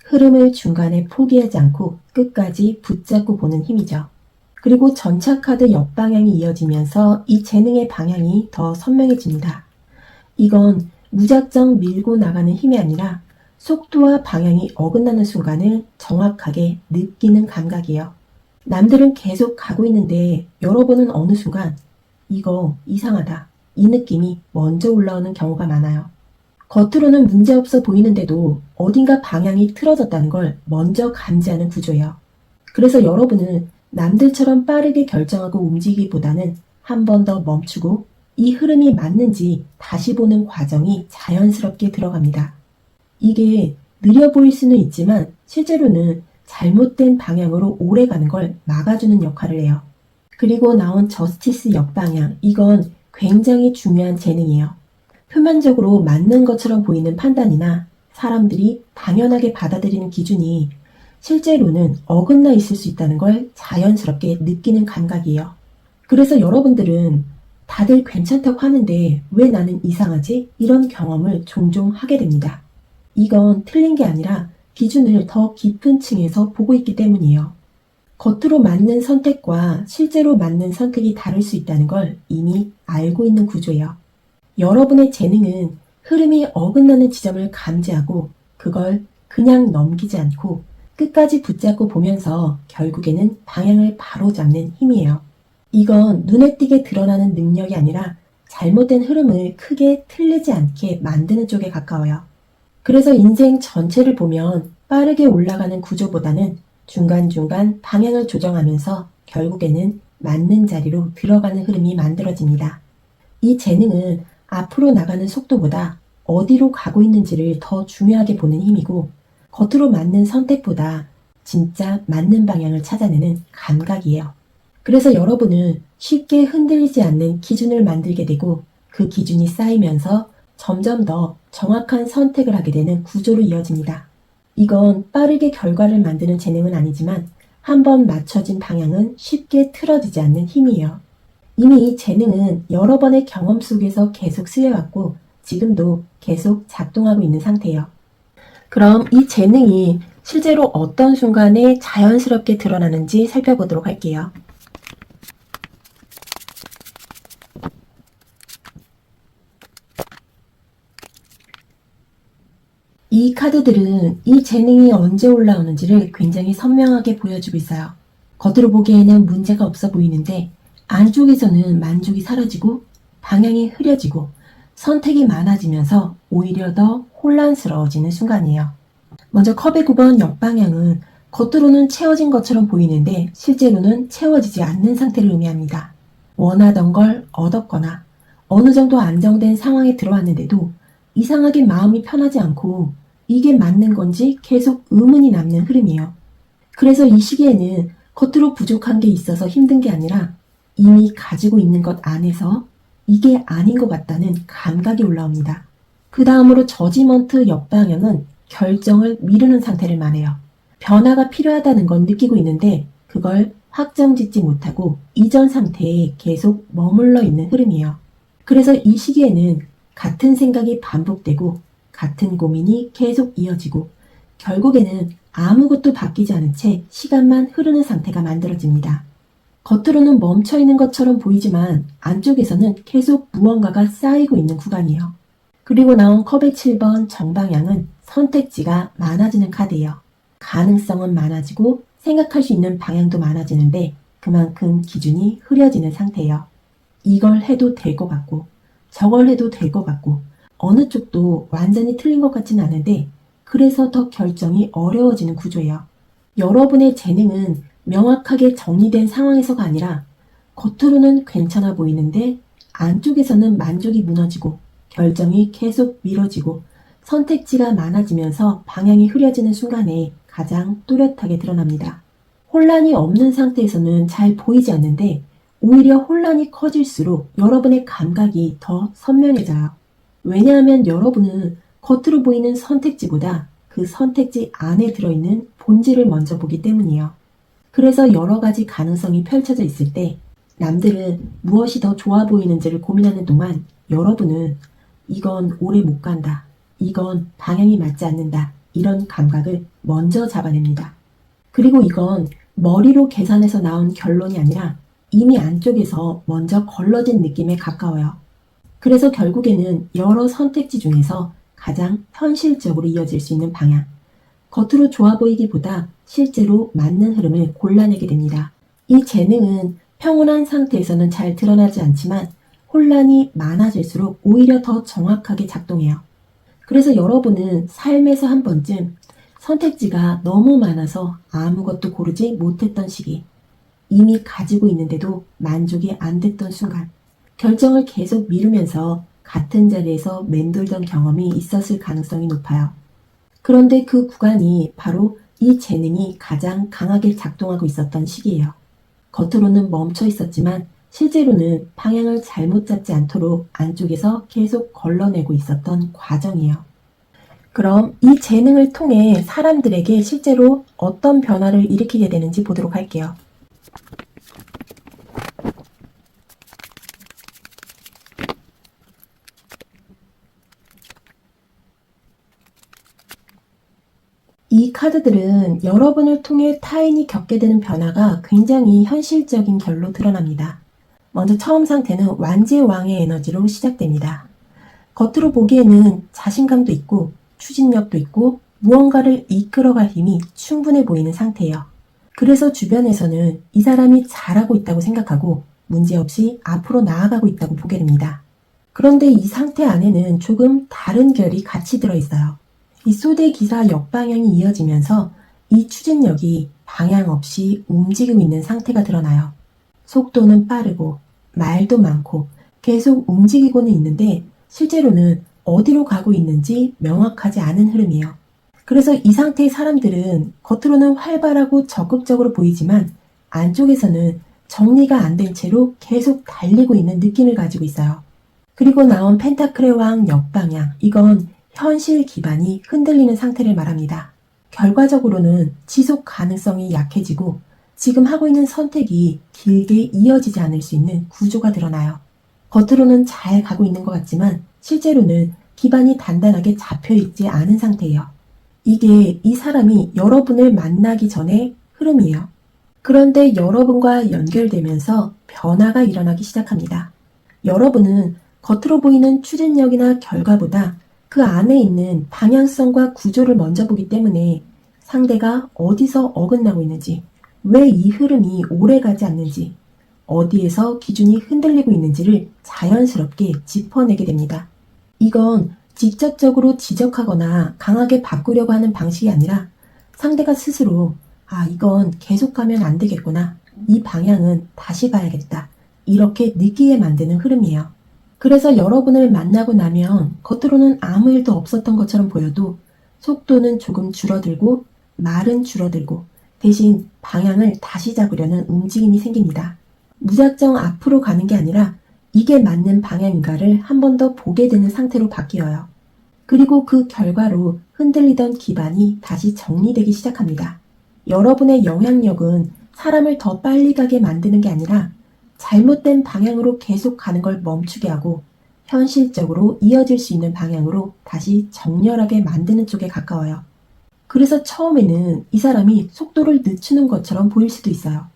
흐름을 중간에 포기하지 않고 끝까지 붙잡고 보는 힘이죠. 그리고 전차 카드 역방향이 이어지면서 이 재능의 방향이 더 선명해집니다. 이건 무작정 밀고 나가는 힘이 아니라 속도와 방향이 어긋나는 순간을 정확하게 느끼는 감각이에요. 남들은 계속 가고 있는데 여러분은 어느 순간 이거 이상하다, 이 느낌이 먼저 올라오는 경우가 많아요. 겉으로는 문제없어 보이는데도 어딘가 방향이 틀어졌다는 걸 먼저 감지하는 구조예요. 그래서 여러분은 남들처럼 빠르게 결정하고 움직이기보다는 한 번 더 멈추고 이 흐름이 맞는지 다시 보는 과정이 자연스럽게 들어갑니다. 이게 느려 보일 수는 있지만 실제로는 잘못된 방향으로 오래 가는 걸 막아주는 역할을 해요. 그리고 나온 저스티스 역방향, 이건 굉장히 중요한 재능이에요. 표면적으로 맞는 것처럼 보이는 판단이나 사람들이 당연하게 받아들이는 기준이 실제로는 어긋나 있을 수 있다는 걸 자연스럽게 느끼는 감각이에요. 그래서 여러분들은 다들 괜찮다고 하는데 왜 나는 이상하지? 이런 경험을 종종 하게 됩니다. 이건 틀린 게 아니라 기준을 더 깊은 층에서 보고 있기 때문이에요. 겉으로 맞는 선택과 실제로 맞는 선택이 다를 수 있다는 걸 이미 알고 있는 구조예요. 여러분의 재능은 흐름이 어긋나는 지점을 감지하고 그걸 그냥 넘기지 않고 끝까지 붙잡고 보면서 결국에는 방향을 바로잡는 힘이에요. 이건 눈에 띄게 드러나는 능력이 아니라 잘못된 흐름을 크게 틀리지 않게 만드는 쪽에 가까워요. 그래서 인생 전체를 보면 빠르게 올라가는 구조보다는 중간중간 방향을 조정하면서 결국에는 맞는 자리로 들어가는 흐름이 만들어집니다. 이 재능은 앞으로 나가는 속도보다 어디로 가고 있는지를 더 중요하게 보는 힘이고 겉으로 맞는 선택보다 진짜 맞는 방향을 찾아내는 감각이에요. 그래서 여러분은 쉽게 흔들리지 않는 기준을 만들게 되고 그 기준이 쌓이면서 점점 더 정확한 선택을 하게 되는 구조로 이어집니다. 이건 빠르게 결과를 만드는 재능은 아니지만 한번 맞춰진 방향은 쉽게 틀어지지 않는 힘이에요. 이미 이 재능은 여러 번의 경험 속에서 계속 쓰여왔고 지금도 계속 작동하고 있는 상태예요. 그럼 이 재능이 실제로 어떤 순간에 자연스럽게 드러나는지 살펴보도록 할게요. 이 카드들은 이 재능이 언제 올라오는지를 굉장히 선명하게 보여주고 있어요. 겉으로 보기에는 문제가 없어 보이는데 안쪽에서는 만족이 사라지고 방향이 흐려지고 선택이 많아지면서 오히려 더 혼란스러워지는 순간이에요. 먼저 컵의 9번 역방향은 겉으로는 채워진 것처럼 보이는데 실제로는 채워지지 않는 상태를 의미합니다. 원하던 걸 얻었거나 어느 정도 안정된 상황에 들어왔는데도 이상하게 마음이 편하지 않고 이게 맞는 건지 계속 의문이 남는 흐름이에요. 그래서 이 시기에는 겉으로 부족한 게 있어서 힘든 게 아니라 이미 가지고 있는 것 안에서 이게 아닌 것 같다는 감각이 올라옵니다. 그 다음으로 저지먼트 역방향은 결정을 미루는 상태를 말해요. 변화가 필요하다는 건 느끼고 있는데 그걸 확정짓지 못하고 이전 상태에 계속 머물러 있는 흐름이에요. 그래서 이 시기에는 같은 생각이 반복되고 같은 고민이 계속 이어지고 결국에는 아무것도 바뀌지 않은 채 시간만 흐르는 상태가 만들어집니다. 겉으로는 멈춰있는 것처럼 보이지만 안쪽에서는 계속 무언가가 쌓이고 있는 구간이에요. 그리고 나온 컵의 7번 정방향은 선택지가 많아지는 카드예요. 가능성은 많아지고 생각할 수 있는 방향도 많아지는데 그만큼 기준이 흐려지는 상태예요. 이걸 해도 될 것 같고 저걸 해도 될 것 같고 어느 쪽도 완전히 틀린 것 같지는 않은데 그래서 더 결정이 어려워지는 구조예요. 여러분의 재능은 명확하게 정리된 상황에서가 아니라 겉으로는 괜찮아 보이는데 안쪽에서는 만족이 무너지고 결정이 계속 미뤄지고 선택지가 많아지면서 방향이 흐려지는 순간에 가장 뚜렷하게 드러납니다. 혼란이 없는 상태에서는 잘 보이지 않는데 오히려 혼란이 커질수록 여러분의 감각이 더 선명해져요. 왜냐하면 여러분은 겉으로 보이는 선택지보다 그 선택지 안에 들어있는 본질을 먼저 보기 때문이에요. 그래서 여러 가지 가능성이 펼쳐져 있을 때 남들은 무엇이 더 좋아 보이는지를 고민하는 동안 여러분은 이건 오래 못 간다. 이건 방향이 맞지 않는다. 이런 감각을 먼저 잡아냅니다. 그리고 이건 머리로 계산해서 나온 결론이 아니라 이미 안쪽에서 먼저 걸러진 느낌에 가까워요. 그래서 결국에는 여러 선택지 중에서 가장 현실적으로 이어질 수 있는 방향, 겉으로 좋아 보이기보다 실제로 맞는 흐름을 골라내게 됩니다. 이 재능은 평온한 상태에서는 잘 드러나지 않지만 혼란이 많아질수록 오히려 더 정확하게 작동해요. 그래서 여러분은 삶에서 한 번쯤 선택지가 너무 많아서 아무것도 고르지 못했던 시기, 이미 가지고 있는데도 만족이 안 됐던 순간, 결정을 계속 미루면서 같은 자리에서 맴돌던 경험이 있었을 가능성이 높아요. 그런데 그 구간이 바로 이 재능이 가장 강하게 작동하고 있었던 시기예요. 겉으로는 멈춰 있었지만 실제로는 방향을 잘못 잡지 않도록 안쪽에서 계속 걸러내고 있었던 과정이에요. 그럼 이 재능을 통해 사람들에게 실제로 어떤 변화를 일으키게 되는지 보도록 할게요. 이 카드들은 여러분을 통해 타인이 겪게 되는 변화가 굉장히 현실적인 결로 드러납니다. 먼저 처음 상태는 완제왕의 에너지로 시작됩니다. 겉으로 보기에는 자신감도 있고 추진력도 있고 무언가를 이끌어갈 힘이 충분해 보이는 상태예요. 그래서 주변에서는 이 사람이 잘하고 있다고 생각하고 문제없이 앞으로 나아가고 있다고 보게 됩니다. 그런데 이 상태 안에는 조금 다른 결이 같이 들어있어요. 이 소대기사 역방향이 이어지면서 이 추진력이 방향 없이 움직이고 있는 상태가 드러나요. 속도는 빠르고 말도 많고 계속 움직이고는 있는데 실제로는 어디로 가고 있는지 명확하지 않은 흐름이에요. 그래서 이 상태의 사람들은 겉으로는 활발하고 적극적으로 보이지만 안쪽에서는 정리가 안 된 채로 계속 달리고 있는 느낌을 가지고 있어요. 그리고 나온 펜타클의 왕 역방향, 이건 현실 기반이 흔들리는 상태를 말합니다. 결과적으로는 지속 가능성이 약해지고 지금 하고 있는 선택이 길게 이어지지 않을 수 있는 구조가 드러나요. 겉으로는 잘 가고 있는 것 같지만 실제로는 기반이 단단하게 잡혀있지 않은 상태예요. 이게 이 사람이 여러분을 만나기 전의 흐름이에요. 그런데 여러분과 연결되면서 변화가 일어나기 시작합니다. 여러분은 겉으로 보이는 추진력이나 결과보다 그 안에 있는 방향성과 구조를 먼저 보기 때문에 상대가 어디서 어긋나고 있는지, 왜 이 흐름이 오래가지 않는지, 어디에서 기준이 흔들리고 있는지를 자연스럽게 짚어내게 됩니다. 이건 직접적으로 지적하거나 강하게 바꾸려고 하는 방식이 아니라 상대가 스스로 이건 계속 가면 안 되겠구나. 이 방향은 다시 봐야겠다. 이렇게 느끼게 만드는 흐름이에요. 그래서 여러분을 만나고 나면 겉으로는 아무 일도 없었던 것처럼 보여도 속도는 조금 줄어들고 말은 줄어들고 대신 방향을 다시 잡으려는 움직임이 생깁니다. 무작정 앞으로 가는 게 아니라 이게 맞는 방향인가를 한 번 더 보게 되는 상태로 바뀌어요. 그리고 그 결과로 흔들리던 기반이 다시 정리되기 시작합니다. 여러분의 영향력은 사람을 더 빨리 가게 만드는 게 아니라 잘못된 방향으로 계속 가는 걸 멈추게 하고 현실적으로 이어질 수 있는 방향으로 다시 정렬하게 만드는 쪽에 가까워요. 그래서 처음에는 이 사람이 속도를 늦추는 것처럼 보일 수도 있어요.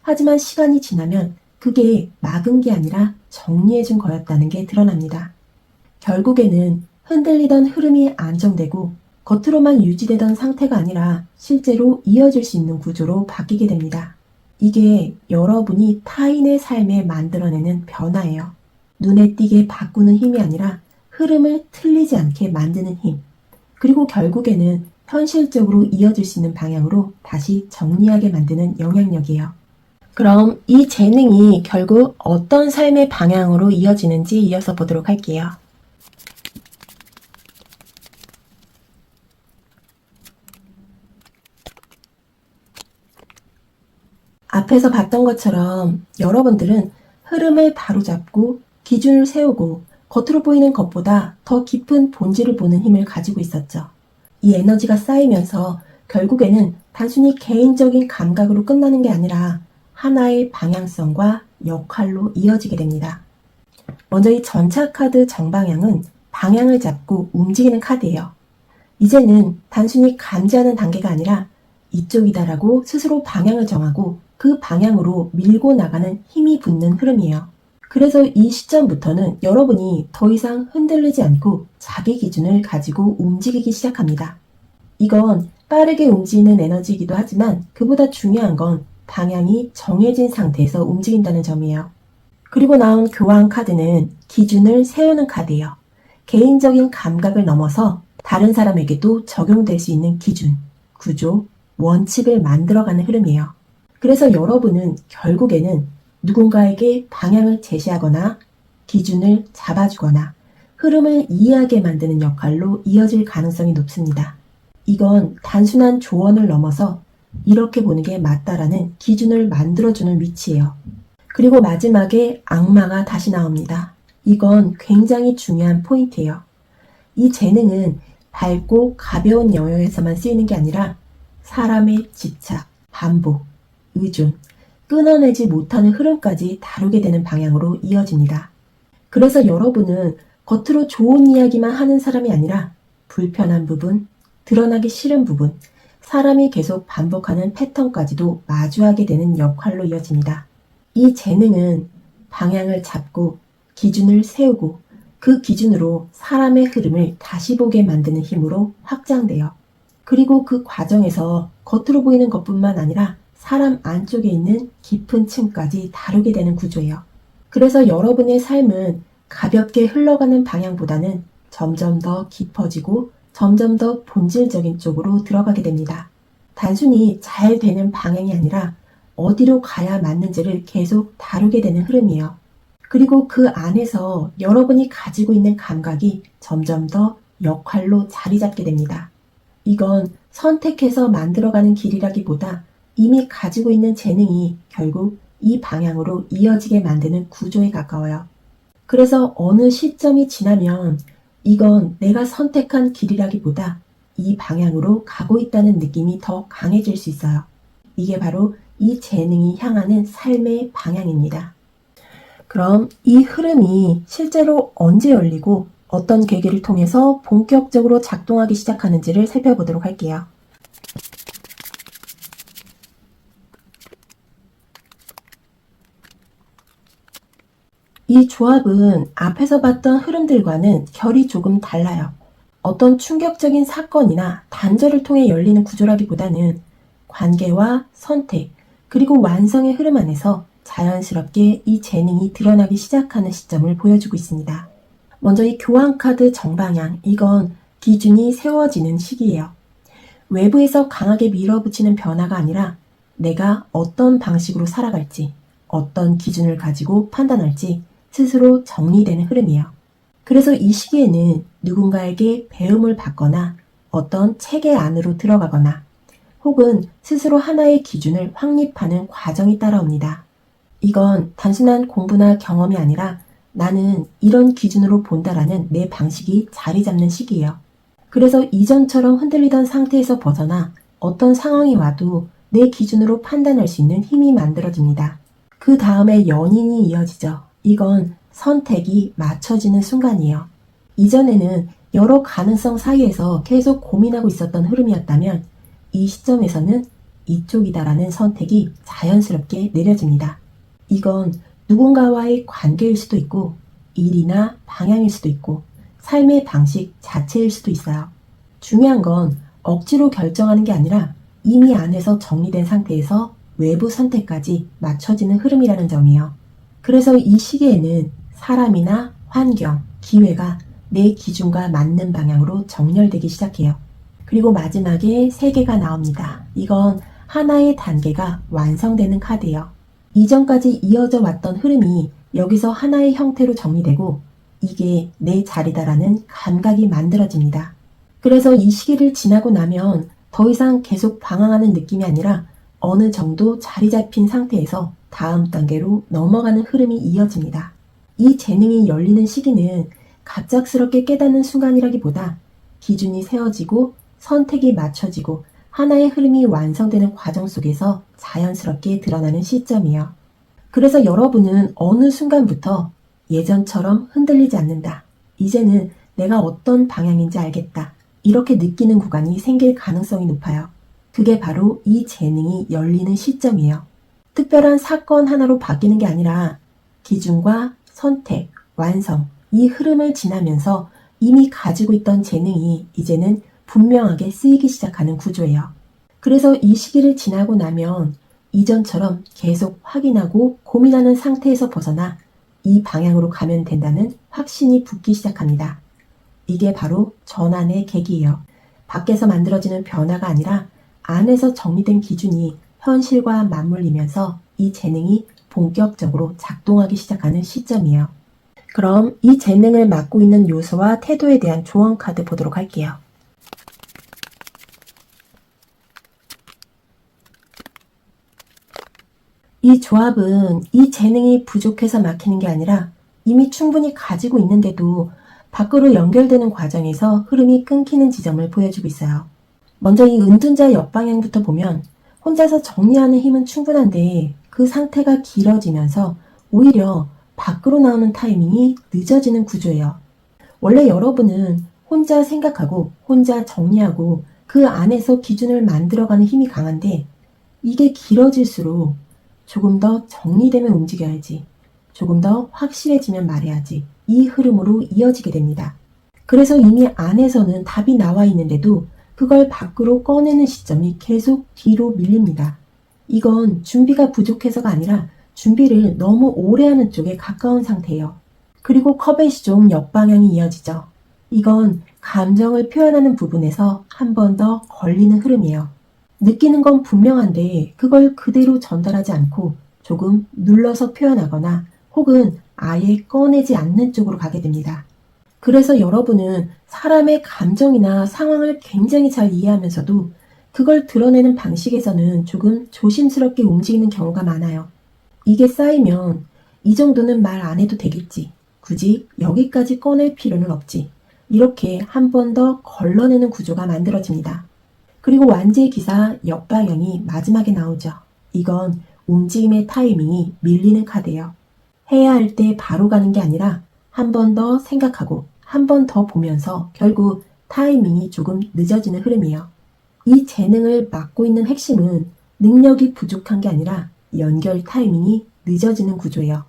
하지만 시간이 지나면 그게 막은 게 아니라 정리해준 거였다는 게 드러납니다. 결국에는 흔들리던 흐름이 안정되고 겉으로만 유지되던 상태가 아니라 실제로 이어질 수 있는 구조로 바뀌게 됩니다. 이게 여러분이 타인의 삶에 만들어내는 변화예요. 눈에 띄게 바꾸는 힘이 아니라 흐름을 틀리지 않게 만드는 힘. 그리고 결국에는 현실적으로 이어질 수 있는 방향으로 다시 정리하게 만드는 영향력이에요. 그럼 이 재능이 결국 어떤 삶의 방향으로 이어지는지 이어서 보도록 할게요. 앞에서 봤던 것처럼 여러분들은 흐름을 바로잡고 기준을 세우고 겉으로 보이는 것보다 더 깊은 본질을 보는 힘을 가지고 있었죠. 이 에너지가 쌓이면서 결국에는 단순히 개인적인 감각으로 끝나는 게 아니라 하나의 방향성과 역할로 이어지게 됩니다. 먼저 이 전차 카드 정방향은 방향을 잡고 움직이는 카드예요. 이제는 단순히 감지하는 단계가 아니라 이쪽이다라고 스스로 방향을 정하고 그 방향으로 밀고 나가는 힘이 붙는 흐름이에요. 그래서 이 시점부터는 여러분이 더 이상 흔들리지 않고 자기 기준을 가지고 움직이기 시작합니다. 이건 빠르게 움직이는 에너지이기도 하지만 그보다 중요한 건 방향이 정해진 상태에서 움직인다는 점이에요. 그리고 나온 교황 카드는 기준을 세우는 카드예요. 개인적인 감각을 넘어서 다른 사람에게도 적용될 수 있는 기준, 구조, 원칙을 만들어가는 흐름이에요. 그래서 여러분은 결국에는 누군가에게 방향을 제시하거나 기준을 잡아주거나 흐름을 이해하게 만드는 역할로 이어질 가능성이 높습니다. 이건 단순한 조언을 넘어서 이렇게 보는 게 맞다라는 기준을 만들어주는 위치예요. 그리고 마지막에 악마가 다시 나옵니다. 이건 굉장히 중요한 포인트예요. 이 재능은 밝고 가벼운 영역에서만 쓰이는 게 아니라 사람의 집착, 반복, 의존, 끊어내지 못하는 흐름까지 다루게 되는 방향으로 이어집니다. 그래서 여러분은 겉으로 좋은 이야기만 하는 사람이 아니라 불편한 부분, 드러나기 싫은 부분, 사람이 계속 반복하는 패턴까지도 마주하게 되는 역할로 이어집니다. 이 재능은 방향을 잡고 기준을 세우고 그 기준으로 사람의 흐름을 다시 보게 만드는 힘으로 확장돼요. 그리고 그 과정에서 겉으로 보이는 것뿐만 아니라 사람 안쪽에 있는 깊은 층까지 다루게 되는 구조예요. 그래서 여러분의 삶은 가볍게 흘러가는 방향보다는 점점 더 깊어지고 점점 더 본질적인 쪽으로 들어가게 됩니다. 단순히 잘 되는 방향이 아니라 어디로 가야 맞는지를 계속 다루게 되는 흐름이에요. 그리고 그 안에서 여러분이 가지고 있는 감각이 점점 더 역할로 자리 잡게 됩니다. 이건 선택해서 만들어가는 길이라기보다 이미 가지고 있는 재능이 결국 이 방향으로 이어지게 만드는 구조에 가까워요. 그래서 어느 시점이 지나면 이건 내가 선택한 길이라기보다 이 방향으로 가고 있다는 느낌이 더 강해질 수 있어요. 이게 바로 이 재능이 향하는 삶의 방향입니다. 그럼 이 흐름이 실제로 언제 열리고 어떤 계기를 통해서 본격적으로 작동하기 시작하는지를 살펴보도록 할게요. 이 조합은 앞에서 봤던 흐름들과는 결이 조금 달라요. 어떤 충격적인 사건이나 단절을 통해 열리는 구조라기보다는 관계와 선택, 그리고 완성의 흐름 안에서 자연스럽게 이 재능이 드러나기 시작하는 시점을 보여주고 있습니다. 먼저 이 교황카드 정방향, 이건 기준이 세워지는 시기예요. 외부에서 강하게 밀어붙이는 변화가 아니라 내가 어떤 방식으로 살아갈지, 어떤 기준을 가지고 판단할지 스스로 정리되는 흐름이에요. 그래서 이 시기에는 누군가에게 배움을 받거나 어떤 체계 안으로 들어가거나 혹은 스스로 하나의 기준을 확립하는 과정이 따라옵니다. 이건 단순한 공부나 경험이 아니라 나는 이런 기준으로 본다라는 내 방식이 자리 잡는 시기예요. 그래서 이전처럼 흔들리던 상태에서 벗어나 어떤 상황이 와도 내 기준으로 판단할 수 있는 힘이 만들어집니다. 그 다음에 연인이 이어지죠. 이건 선택이 맞춰지는 순간이에요. 이전에는 여러 가능성 사이에서 계속 고민하고 있었던 흐름이었다면 이 시점에서는 이쪽이다라는 선택이 자연스럽게 내려집니다. 이건 누군가와의 관계일 수도 있고 일이나 방향일 수도 있고 삶의 방식 자체일 수도 있어요. 중요한 건 억지로 결정하는 게 아니라 이미 안에서 정리된 상태에서 외부 선택까지 맞춰지는 흐름이라는 점이에요. 그래서 이 시기에는 사람이나 환경, 기회가 내 기준과 맞는 방향으로 정렬되기 시작해요. 그리고 마지막에 3개가 나옵니다. 이건 하나의 단계가 완성되는 카드예요. 이전까지 이어져 왔던 흐름이 여기서 하나의 형태로 정리되고 이게 내 자리다라는 감각이 만들어집니다. 그래서 이 시기를 지나고 나면 더 이상 계속 방황하는 느낌이 아니라 어느 정도 자리 잡힌 상태에서 다음 단계로 넘어가는 흐름이 이어집니다. 이 재능이 열리는 시기는 갑작스럽게 깨닫는 순간이라기보다 기준이 세워지고 선택이 맞춰지고 하나의 흐름이 완성되는 과정 속에서 자연스럽게 드러나는 시점이요. 그래서 여러분은 어느 순간부터 예전처럼 흔들리지 않는다. 이제는 내가 어떤 방향인지 알겠다. 이렇게 느끼는 구간이 생길 가능성이 높아요. 그게 바로 이 재능이 열리는 시점이에요. 특별한 사건 하나로 바뀌는 게 아니라 기준과 선택, 완성, 이 흐름을 지나면서 이미 가지고 있던 재능이 이제는 분명하게 쓰이기 시작하는 구조예요. 그래서 이 시기를 지나고 나면 이전처럼 계속 확인하고 고민하는 상태에서 벗어나 이 방향으로 가면 된다는 확신이 붙기 시작합니다. 이게 바로 전환의 계기예요. 밖에서 만들어지는 변화가 아니라 안에서 정리된 기준이 현실과 맞물리면서 이 재능이 본격적으로 작동하기 시작하는 시점이에요. 그럼 이 재능을 맡고 있는 요소와 태도에 대한 조언 카드 보도록 할게요. 이 조합은 이 재능이 부족해서 막히는 게 아니라 이미 충분히 가지고 있는데도 밖으로 연결되는 과정에서 흐름이 끊기는 지점을 보여주고 있어요. 먼저 이 은둔자 역방향부터 보면 혼자서 정리하는 힘은 충분한데 그 상태가 길어지면서 오히려 밖으로 나오는 타이밍이 늦어지는 구조예요. 원래 여러분은 혼자 생각하고 혼자 정리하고 그 안에서 기준을 만들어가는 힘이 강한데 이게 길어질수록 조금 더 정리되면 움직여야지, 조금 더 확실해지면 말해야지, 이 흐름으로 이어지게 됩니다. 그래서 이미 안에서는 답이 나와 있는데도 그걸 밖으로 꺼내는 시점이 계속 뒤로 밀립니다. 이건 준비가 부족해서가 아니라 준비를 너무 오래 하는 쪽에 가까운 상태예요. 그리고 컵의 시종 역방향이 이어지죠. 이건 감정을 표현하는 부분에서 한 번 더 걸리는 흐름이에요. 느끼는 건 분명한데 그걸 그대로 전달하지 않고 조금 눌러서 표현하거나 혹은 아예 꺼내지 않는 쪽으로 가게 됩니다. 그래서 여러분은 사람의 감정이나 상황을 굉장히 잘 이해하면서도 그걸 드러내는 방식에서는 조금 조심스럽게 움직이는 경우가 많아요. 이게 쌓이면 이 정도는 말 안 해도 되겠지. 굳이 여기까지 꺼낼 필요는 없지. 이렇게 한 번 더 걸러내는 구조가 만들어집니다. 그리고 완제의 기사 역방향이 마지막에 나오죠. 이건 움직임의 타이밍이 밀리는 카드예요. 해야 할 때 바로 가는 게 아니라 한 번 더 생각하고 한 번 더 보면서 결국 타이밍이 조금 늦어지는 흐름이에요. 이 재능을 맡고 있는 핵심은 능력이 부족한 게 아니라 연결 타이밍이 늦어지는 구조예요.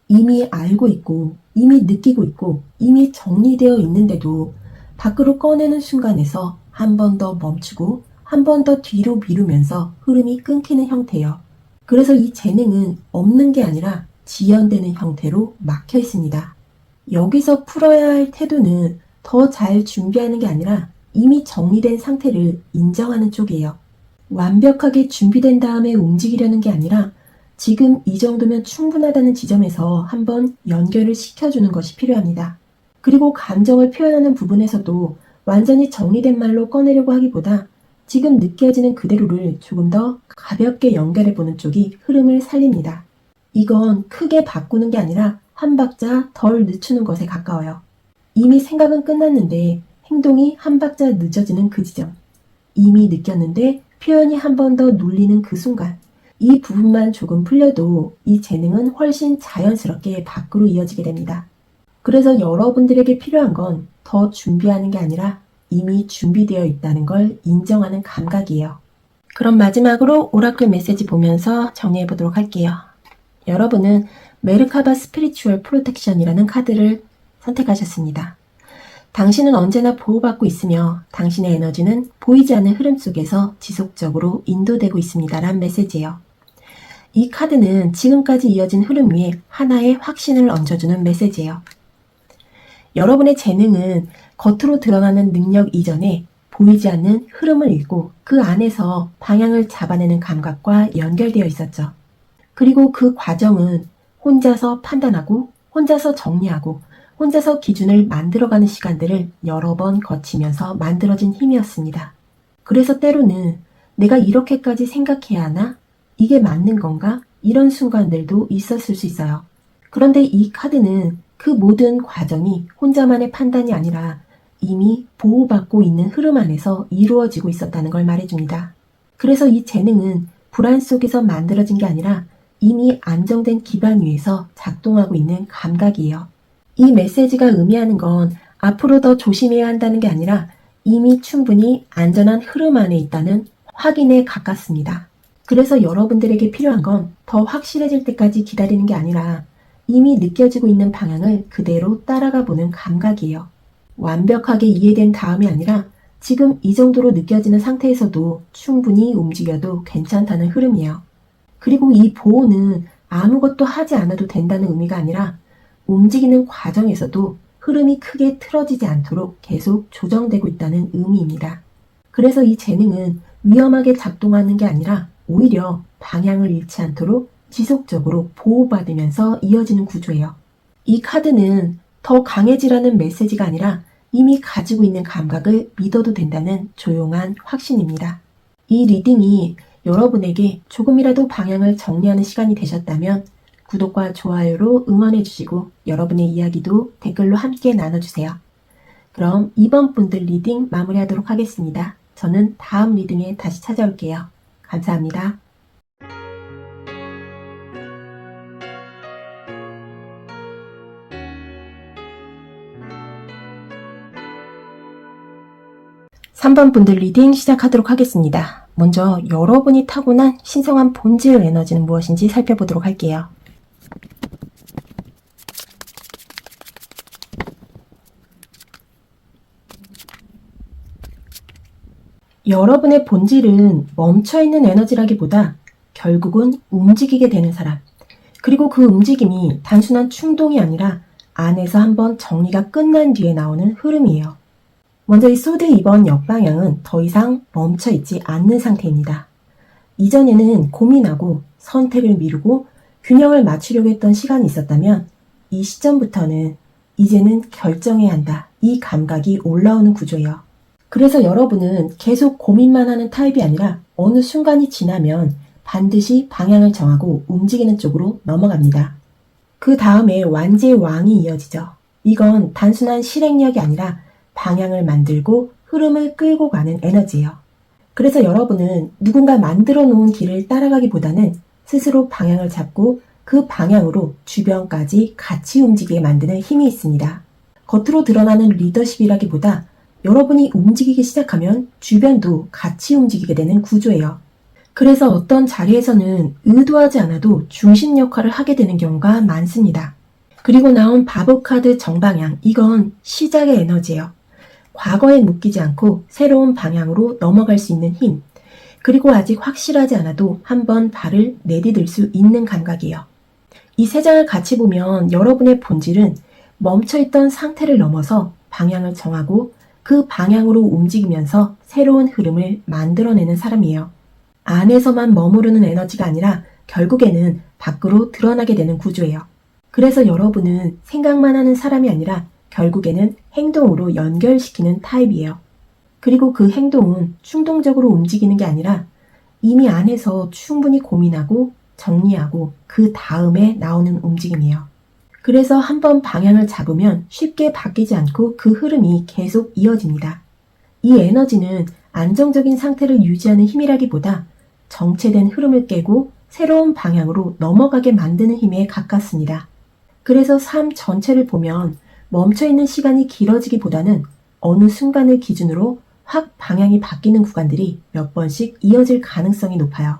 이미 알고 있고 이미 느끼고 있고 이미 정리되어 있는데도 밖으로 꺼내는 순간에서 한 번 더 멈추고 한 번 더 뒤로 미루면서 흐름이 끊기는 형태예요. 그래서 이 재능은 없는 게 아니라 지연되는 형태로 막혀 있습니다. 여기서 풀어야 할 태도는 더 잘 준비하는 게 아니라 이미 정리된 상태를 인정하는 쪽이에요. 완벽하게 준비된 다음에 움직이려는 게 아니라 지금 이 정도면 충분하다는 지점에서 한번 연결을 시켜주는 것이 필요합니다. 그리고 감정을 표현하는 부분에서도 완전히 정리된 말로 꺼내려고 하기보다 지금 느껴지는 그대로를 조금 더 가볍게 연결해보는 쪽이 흐름을 살립니다. 이건 크게 바꾸는 게 아니라 한 박자 덜 늦추는 것에 가까워요. 이미 생각은 끝났는데 행동이 한 박자 늦어지는 그 지점. 이미 느꼈는데 표현이 한 번 더 눌리는 그 순간. 이 부분만 조금 풀려도 이 재능은 훨씬 자연스럽게 밖으로 이어지게 됩니다. 그래서 여러분들에게 필요한 건 더 준비하는 게 아니라 이미 준비되어 있다는 걸 인정하는 감각이에요. 그럼 마지막으로 오라클 메시지 보면서 정리해 보도록 할게요. 여러분은 메르카바 스피리추얼 프로텍션이라는 카드를 선택하셨습니다. 당신은 언제나 보호받고 있으며 당신의 에너지는 보이지 않는 흐름 속에서 지속적으로 인도되고 있습니다라는 메시지예요. 이 카드는 지금까지 이어진 흐름 위에 하나의 확신을 얹어주는 메시지예요. 여러분의 재능은 겉으로 드러나는 능력 이전에 보이지 않는 흐름을 읽고 그 안에서 방향을 잡아내는 감각과 연결되어 있었죠. 그리고 그 과정은 혼자서 판단하고 혼자서 정리하고 혼자서 기준을 만들어가는 시간들을 여러 번 거치면서 만들어진 힘이었습니다. 그래서 때로는 내가 이렇게까지 생각해야 하나? 이게 맞는 건가? 이런 순간들도 있었을 수 있어요. 그런데 이 카드는 그 모든 과정이 혼자만의 판단이 아니라 이미 보호받고 있는 흐름 안에서 이루어지고 있었다는 걸 말해줍니다. 그래서 이 재능은 불안 속에서 만들어진 게 아니라 이미 안정된 기반 위에서 작동하고 있는 감각이에요. 이 메시지가 의미하는 건 앞으로 더 조심해야 한다는 게 아니라 이미 충분히 안전한 흐름 안에 있다는 확인에 가깝습니다. 그래서 여러분들에게 필요한 건 더 확실해질 때까지 기다리는 게 아니라 이미 느껴지고 있는 방향을 그대로 따라가 보는 감각이에요. 완벽하게 이해된 다음이 아니라 지금 이 정도로 느껴지는 상태에서도 충분히 움직여도 괜찮다는 흐름이에요. 그리고 이 보호는 아무것도 하지 않아도 된다는 의미가 아니라 움직이는 과정에서도 흐름이 크게 틀어지지 않도록 계속 조정되고 있다는 의미입니다. 그래서 이 재능은 위험하게 작동하는 게 아니라 오히려 방향을 잃지 않도록 지속적으로 보호받으면서 이어지는 구조예요. 이 카드는 더 강해지라는 메시지가 아니라 이미 가지고 있는 감각을 믿어도 된다는 조용한 확신입니다. 이 리딩이 여러분에게 조금이라도 방향을 정리하는 시간이 되셨다면 구독과 좋아요로 응원해주시고 여러분의 이야기도 댓글로 함께 나눠주세요. 그럼 이번 분들 리딩 마무리하도록 하겠습니다. 저는 다음 리딩에 다시 찾아올게요. 감사합니다. (3번) 분들 리딩 시작하도록 하겠습니다. 먼저 여러분이 타고난 신성한 본질 에너지는 무엇인지 살펴보도록 할게요. 여러분의 본질은 멈춰있는 에너지라기보다 결국은 움직이게 되는 사람, 그리고 그 움직임이 단순한 충동이 아니라 안에서 한번 정리가 끝난 뒤에 나오는 흐름이에요. 먼저 이 소드 2번 역방향은 더 이상 멈춰있지 않는 상태입니다. 이전에는 고민하고 선택을 미루고 균형을 맞추려고 했던 시간이 있었다면 이 시점부터는 이제는 결정해야 한다. 이 감각이 올라오는 구조예요. 그래서 여러분은 계속 고민만 하는 타입이 아니라 어느 순간이 지나면 반드시 방향을 정하고 움직이는 쪽으로 넘어갑니다. 그 다음에 완지의 왕이 이어지죠. 이건 단순한 실행력이 아니라 방향을 만들고 흐름을 끌고 가는 에너지예요. 그래서 여러분은 누군가 만들어 놓은 길을 따라가기보다는 스스로 방향을 잡고 그 방향으로 주변까지 같이 움직이게 만드는 힘이 있습니다. 겉으로 드러나는 리더십이라기보다 여러분이 움직이기 시작하면 주변도 같이 움직이게 되는 구조예요. 그래서 어떤 자리에서는 의도하지 않아도 중심 역할을 하게 되는 경우가 많습니다. 그리고 나온 바보 카드 정방향, 이건 시작의 에너지예요. 과거에 묶이지 않고 새로운 방향으로 넘어갈 수 있는 힘, 그리고 아직 확실하지 않아도 한번 발을 내디딜 수 있는 감각이에요. 이 세 장을 같이 보면 여러분의 본질은 멈춰있던 상태를 넘어서 방향을 정하고 그 방향으로 움직이면서 새로운 흐름을 만들어내는 사람이에요. 안에서만 머무르는 에너지가 아니라 결국에는 밖으로 드러나게 되는 구조예요. 그래서 여러분은 생각만 하는 사람이 아니라 결국에는 행동으로 연결시키는 타입이에요. 그리고 그 행동은 충동적으로 움직이는 게 아니라 이미 안에서 충분히 고민하고 정리하고 그 다음에 나오는 움직임이에요. 그래서 한번 방향을 잡으면 쉽게 바뀌지 않고 그 흐름이 계속 이어집니다. 이 에너지는 안정적인 상태를 유지하는 힘이라기보다 정체된 흐름을 깨고 새로운 방향으로 넘어가게 만드는 힘에 가깝습니다. 그래서 삶 전체를 보면 멈춰있는 시간이 길어지기보다는 어느 순간을 기준으로 확 방향이 바뀌는 구간들이 몇 번씩 이어질 가능성이 높아요.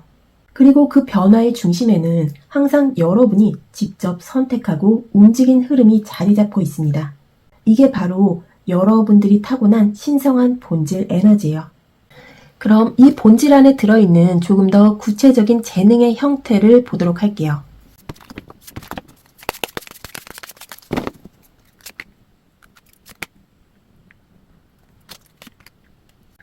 그리고 그 변화의 중심에는 항상 여러분이 직접 선택하고 움직인 흐름이 자리 잡고 있습니다. 이게 바로 여러분들이 타고난 신성한 본질 에너지예요. 그럼 이 본질 안에 들어있는 조금 더 구체적인 재능의 형태를 보도록 할게요.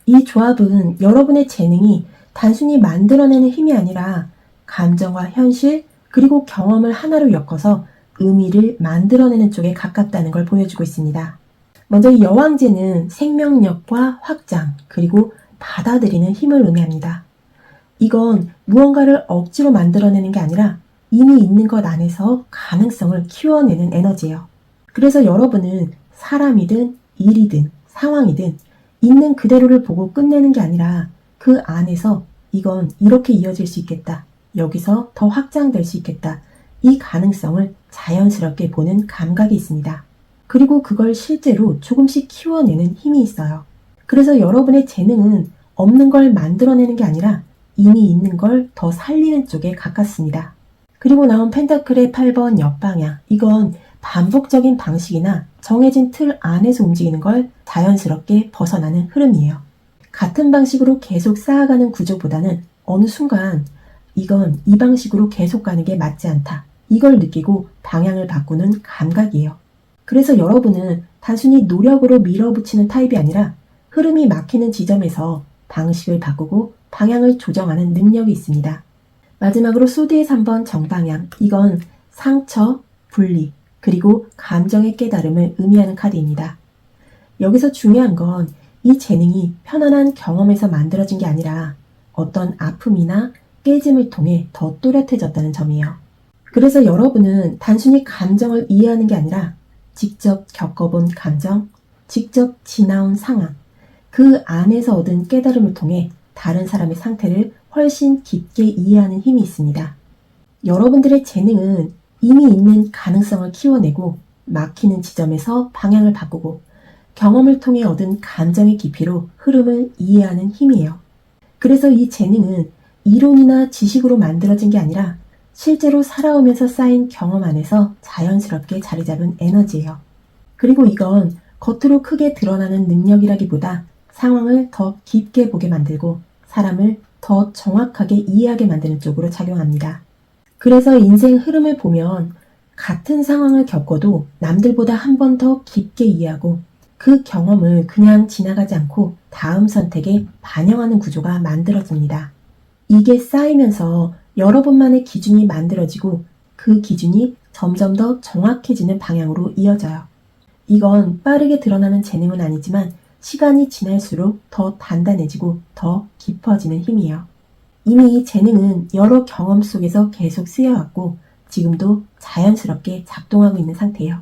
이 조합은 여러분의 재능이 단순히 만들어내는 힘이 아니라 감정과 현실 그리고 경험을 하나로 엮어서 의미를 만들어내는 쪽에 가깝다는 걸 보여주고 있습니다. 먼저 이 여왕제는 생명력과 확장 그리고 받아들이는 힘을 의미합니다. 이건 무언가를 억지로 만들어내는 게 아니라 이미 있는 것 안에서 가능성을 키워내는 에너지예요. 그래서 여러분은 사람이든 일이든 상황이든 있는 그대로를 보고 끝내는 게 아니라 그 안에서 이건 이렇게 이어질 수 있겠다. 여기서 더 확장될 수 있겠다. 이 가능성을 자연스럽게 보는 감각이 있습니다. 그리고 그걸 실제로 조금씩 키워내는 힘이 있어요. 그래서 여러분의 재능은 없는 걸 만들어내는 게 아니라 이미 있는 걸 더 살리는 쪽에 가깝습니다. 그리고 나온 펜타클의 8번 역방향, 이건 반복적인 방식이나 정해진 틀 안에서 움직이는 걸 자연스럽게 벗어나는 흐름이에요. 같은 방식으로 계속 쌓아가는 구조보다는 어느 순간 이건 이 방식으로 계속 가는 게 맞지 않다. 이걸 느끼고 방향을 바꾸는 감각이에요. 그래서 여러분은 단순히 노력으로 밀어붙이는 타입이 아니라 흐름이 막히는 지점에서 방식을 바꾸고 방향을 조정하는 능력이 있습니다. 마지막으로 소드의 3번 정방향, 이건 상처, 분리, 그리고 감정의 깨달음을 의미하는 카드입니다. 여기서 중요한 건 이 재능이 편안한 경험에서 만들어진 게 아니라 어떤 아픔이나 깨짐을 통해 더 또렷해졌다는 점이에요. 그래서 여러분은 단순히 감정을 이해하는 게 아니라 직접 겪어본 감정, 직접 지나온 상황, 그 안에서 얻은 깨달음을 통해 다른 사람의 상태를 훨씬 깊게 이해하는 힘이 있습니다. 여러분들의 재능은 이미 있는 가능성을 키워내고 막히는 지점에서 방향을 바꾸고 경험을 통해 얻은 감정의 깊이로 흐름을 이해하는 힘이에요. 그래서 이 재능은 이론이나 지식으로 만들어진 게 아니라 실제로 살아오면서 쌓인 경험 안에서 자연스럽게 자리 잡은 에너지예요. 그리고 이건 겉으로 크게 드러나는 능력이라기보다 상황을 더 깊게 보게 만들고 사람을 더 정확하게 이해하게 만드는 쪽으로 작용합니다. 그래서 인생 흐름을 보면 같은 상황을 겪어도 남들보다 한 번 더 깊게 이해하고 그 경험을 그냥 지나가지 않고 다음 선택에 반영하는 구조가 만들어집니다. 이게 쌓이면서 여러분만의 기준이 만들어지고 그 기준이 점점 더 정확해지는 방향으로 이어져요. 이건 빠르게 드러나는 재능은 아니지만 시간이 지날수록 더 단단해지고 더 깊어지는 힘이에요. 이미 이 재능은 여러 경험 속에서 계속 쓰여왔고 지금도 자연스럽게 작동하고 있는 상태예요.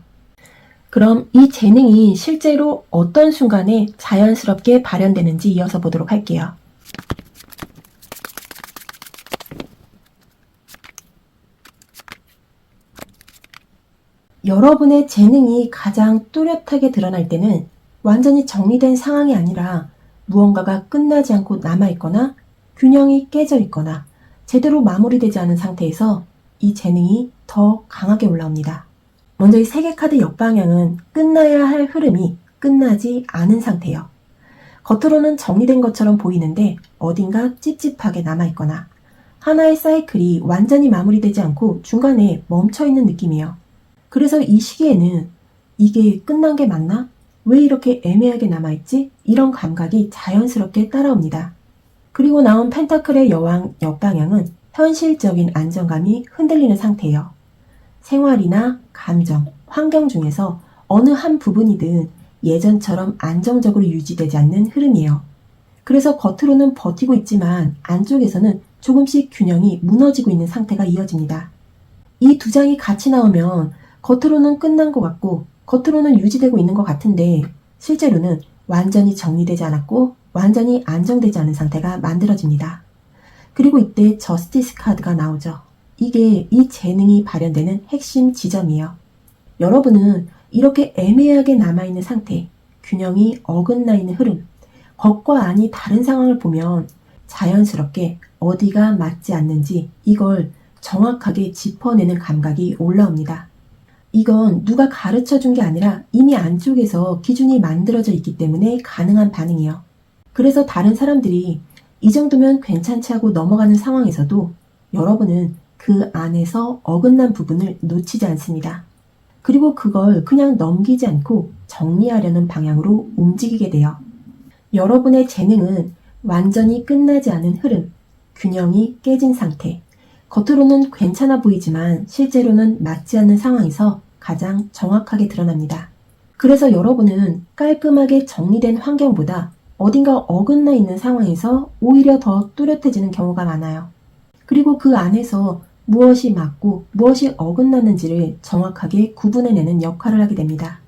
그럼 이 재능이 실제로 어떤 순간에 자연스럽게 발현되는지 이어서 보도록 할게요. 여러분의 재능이 가장 또렷하게 드러날 때는 완전히 정리된 상황이 아니라 무언가가 끝나지 않고 남아있거나 균형이 깨져 있거나 제대로 마무리되지 않은 상태에서 이 재능이 더 강하게 올라옵니다. 먼저 이 3개 카드 역방향은 끝나야 할 흐름이 끝나지 않은 상태예요. 겉으로는 정리된 것처럼 보이는데 어딘가 찝찝하게 남아있거나 하나의 사이클이 완전히 마무리되지 않고 중간에 멈춰있는 느낌이에요. 그래서 이 시기에는 이게 끝난 게 맞나? 왜 이렇게 애매하게 남아있지? 이런 감각이 자연스럽게 따라옵니다. 그리고 나온 펜타클의 여왕 역방향은 현실적인 안정감이 흔들리는 상태예요. 생활이나 감정, 환경 중에서 어느 한 부분이든 예전처럼 안정적으로 유지되지 않는 흐름이에요. 그래서 겉으로는 버티고 있지만 안쪽에서는 조금씩 균형이 무너지고 있는 상태가 이어집니다. 이 두 장이 같이 나오면 겉으로는 끝난 것 같고 겉으로는 유지되고 있는 것 같은데 실제로는 완전히 정리되지 않았고 완전히 안정되지 않은 상태가 만들어집니다. 그리고 이때 저스티스 카드가 나오죠. 이게 이 재능이 발현되는 핵심 지점이에요. 여러분은 이렇게 애매하게 남아있는 상태, 균형이 어긋나 있는 흐름, 겉과 안이 다른 상황을 보면 자연스럽게 어디가 맞지 않는지 이걸 정확하게 짚어내는 감각이 올라옵니다. 이건 누가 가르쳐 준 게 아니라 이미 안쪽에서 기준이 만들어져 있기 때문에 가능한 반응이에요. 그래서 다른 사람들이 이 정도면 괜찮지 하고 넘어가는 상황에서도 여러분은 그 안에서 어긋난 부분을 놓치지 않습니다. 그리고 그걸 그냥 넘기지 않고 정리하려는 방향으로 움직이게 돼요. 여러분의 재능은 완전히 끝나지 않은 흐름, 균형이 깨진 상태, 겉으로는 괜찮아 보이지만 실제로는 맞지 않는 상황에서 가장 정확하게 드러납니다. 그래서 여러분은 깔끔하게 정리된 환경보다 어딘가 어긋나 있는 상황에서 오히려 더 뚜렷해지는 경우가 많아요. 그리고 그 안에서 무엇이 맞고 무엇이 어긋나는지를 정확하게 구분해내는 역할을 하게 됩니다.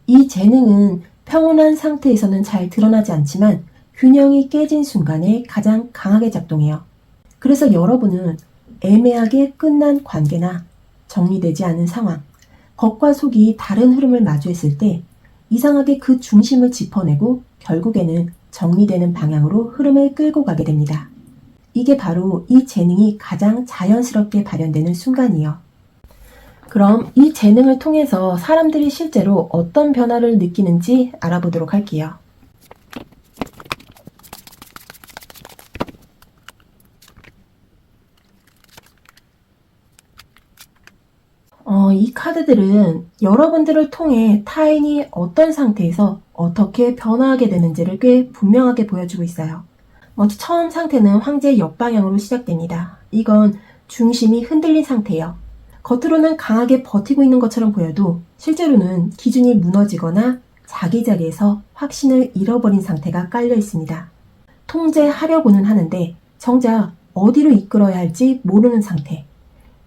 이 재능은 평온한 상태에서는 잘 드러나지 않지만 균형이 깨진 순간에 가장 강하게 작동해요. 그래서 여러분은 애매하게 끝난 관계나 정리되지 않은 상황, 겉과 속이 다른 흐름을 마주했을 때 이상하게 그 중심을 짚어내고 결국에는 정리되는 방향으로 흐름을 끌고 가게 됩니다. 이게 바로 이 재능이 가장 자연스럽게 발현되는 순간이에요. 그럼 이 재능을 통해서 사람들이 실제로 어떤 변화를 느끼는지 알아보도록 할게요. 이 카드들은 여러분들을 통해 타인이 어떤 상태에서 어떻게 변화하게 되는지를 꽤 분명하게 보여주고 있어요. 먼저 처음 상태는 황제 역방향으로 시작됩니다. 이건 중심이 흔들린 상태예요. 겉으로는 강하게 버티고 있는 것처럼 보여도 실제로는 기준이 무너지거나 자기 자리에서 확신을 잃어버린 상태가 깔려 있습니다. 통제하려고는 하는데 정작 어디로 이끌어야 할지 모르는 상태.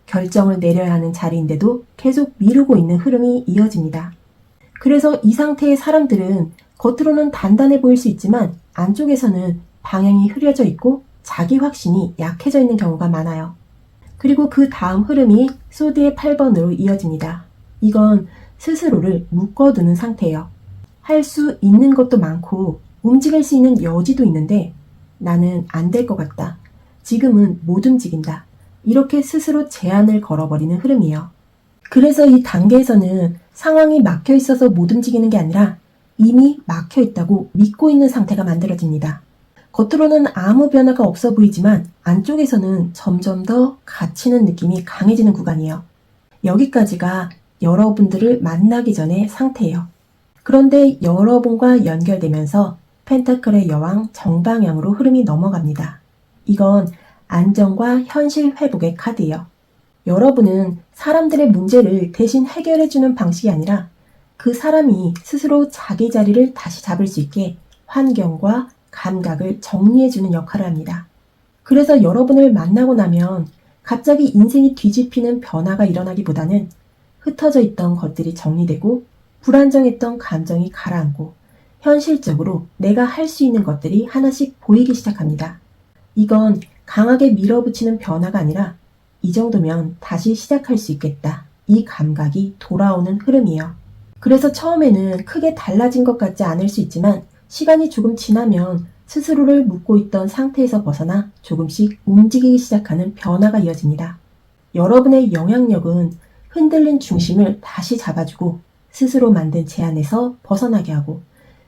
결정을 내려야 하는 자리인데도 계속 미루고 있는 흐름이 이어집니다. 그래서 이 상태의 사람들은 겉으로는 단단해 보일 수 있지만 안쪽에서는 방향이 흐려져 있고 자기 확신이 약해져 있는 경우가 많아요. 그리고 그 다음 흐름이 소드의 8번으로 이어집니다. 이건 스스로를 묶어두는 상태예요. 할 수 있는 것도 많고 움직일 수 있는 여지도 있는데 나는 안 될 것 같다. 지금은 못 움직인다. 이렇게 스스로 제한을 걸어버리는 흐름이에요. 그래서 이 단계에서는 상황이 막혀 있어서 못 움직이는 게 아니라 이미 막혀 있다고 믿고 있는 상태가 만들어집니다. 겉으로는 아무 변화가 없어 보이지만 안쪽에서는 점점 더 갇히는 느낌이 강해지는 구간이에요. 여기까지가 여러분들을 만나기 전의 상태예요. 그런데 여러분과 연결되면서 펜타클의 여왕 정방향으로 흐름이 넘어갑니다. 이건 안정과 현실 회복의 카드예요. 여러분은 사람들의 문제를 대신 해결해주는 방식이 아니라 그 사람이 스스로 자기 자리를 다시 잡을 수 있게 환경과 감각을 정리해주는 역할을 합니다. 그래서 여러분을 만나고 나면 갑자기 인생이 뒤집히는 변화가 일어나기보다는 흩어져 있던 것들이 정리되고 불안정했던 감정이 가라앉고 현실적으로 내가 할 수 있는 것들이 하나씩 보이기 시작합니다. 이건 강하게 밀어붙이는 변화가 아니라 이 정도면 다시 시작할 수 있겠다. 이 감각이 돌아오는 흐름이에요. 그래서 처음에는 크게 달라진 것 같지 않을 수 있지만 시간이 조금 지나면 스스로를 묶고 있던 상태에서 벗어나 조금씩 움직이기 시작하는 변화가 이어집니다. 여러분의 영향력은 흔들린 중심을 다시 잡아주고 스스로 만든 제한에서 벗어나게 하고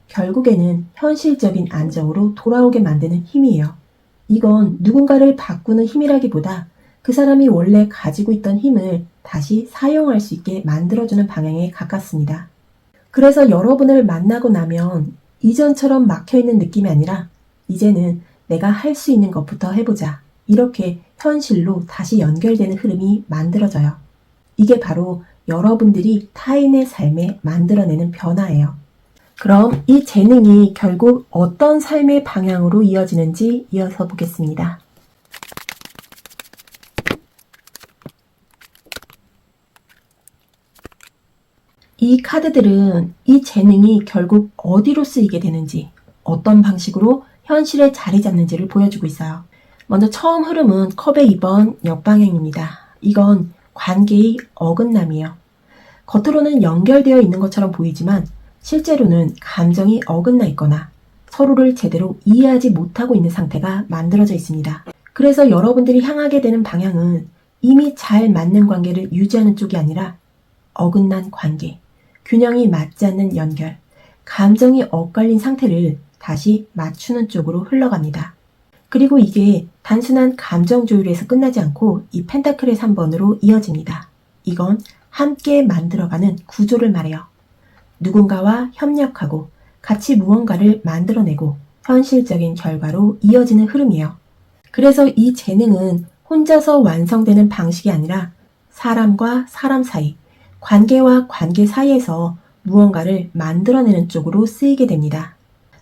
결국에는 현실적인 안정으로 돌아오게 만드는 힘이에요. 이건 누군가를 바꾸는 힘이라기보다 그 사람이 원래 가지고 있던 힘을 다시 사용할 수 있게 만들어주는 방향에 가깝습니다. 그래서 여러분을 만나고 나면 이전처럼 막혀있는 느낌이 아니라 이제는 내가 할 수 있는 것부터 해보자. 이렇게 현실로 다시 연결되는 흐름이 만들어져요. 이게 바로 여러분들이 타인의 삶에 만들어내는 변화예요. 그럼 이 재능이 결국 어떤 삶의 방향으로 이어지는지 이어서 보겠습니다. 이 카드들은 이 재능이 결국 어디로 쓰이게 되는지, 어떤 방식으로 현실에 자리 잡는지를 보여주고 있어요. 먼저 처음 흐름은 컵의 2번 역방향입니다. 이건 관계의 어긋남이에요. 겉으로는 연결되어 있는 것처럼 보이지만 실제로는 감정이 어긋나 있거나 서로를 제대로 이해하지 못하고 있는 상태가 만들어져 있습니다. 그래서 여러분들이 향하게 되는 방향은 이미 잘 맞는 관계를 유지하는 쪽이 아니라 어긋난 관계, 균형이 맞지 않는 연결, 감정이 엇갈린 상태를 다시 맞추는 쪽으로 흘러갑니다. 그리고 이게 단순한 감정 조율에서 끝나지 않고 이 펜타클의 3번으로 이어집니다. 이건 함께 만들어가는 구조를 말해요. 누군가와 협력하고 같이 무언가를 만들어내고 현실적인 결과로 이어지는 흐름이에요. 그래서 이 재능은 혼자서 완성되는 방식이 아니라 사람과 사람 사이, 관계와 관계 사이에서 무언가를 만들어내는 쪽으로 쓰이게 됩니다.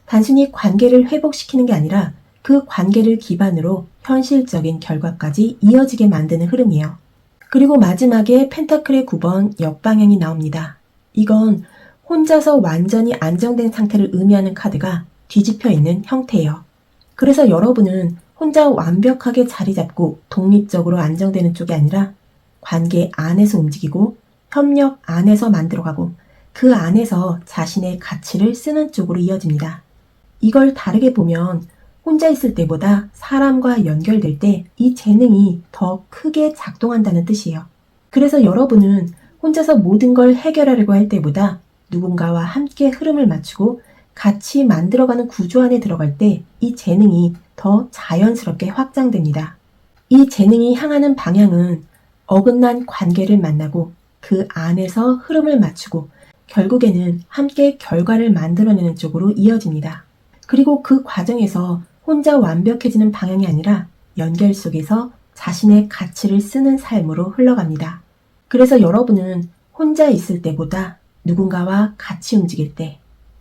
단순히 관계를 회복시키는 게 아니라 그 관계를 기반으로 현실적인 결과까지 이어지게 만드는 흐름이에요. 그리고 마지막에 펜타클의 9번 역방향이 나옵니다. 이건 혼자서 완전히 안정된 상태를 의미하는 카드가 뒤집혀 있는 형태예요. 그래서 여러분은 혼자 완벽하게 자리 잡고 독립적으로 안정되는 쪽이 아니라 관계 안에서 움직이고 협력 안에서 만들어가고 그 안에서 자신의 가치를 쓰는 쪽으로 이어집니다. 이걸 다르게 보면 혼자 있을 때보다 사람과 연결될 때 이 재능이 더 크게 작동한다는 뜻이에요. 그래서 여러분은 혼자서 모든 걸 해결하려고 할 때보다 누군가와 함께 흐름을 맞추고 같이 만들어가는 구조 안에 들어갈 때 이 재능이 더 자연스럽게 확장됩니다. 이 재능이 향하는 방향은 어긋난 관계를 만나고 그 안에서 흐름을 맞추고 결국에는 함께 결과를 만들어내는 쪽으로 이어집니다. 그리고 그 과정에서 혼자 완벽해지는 방향이 아니라 연결 속에서 자신의 가치를 쓰는 삶으로 흘러갑니다. 그래서 여러분은 혼자 있을 때보다 누군가와 같이 움직일 때,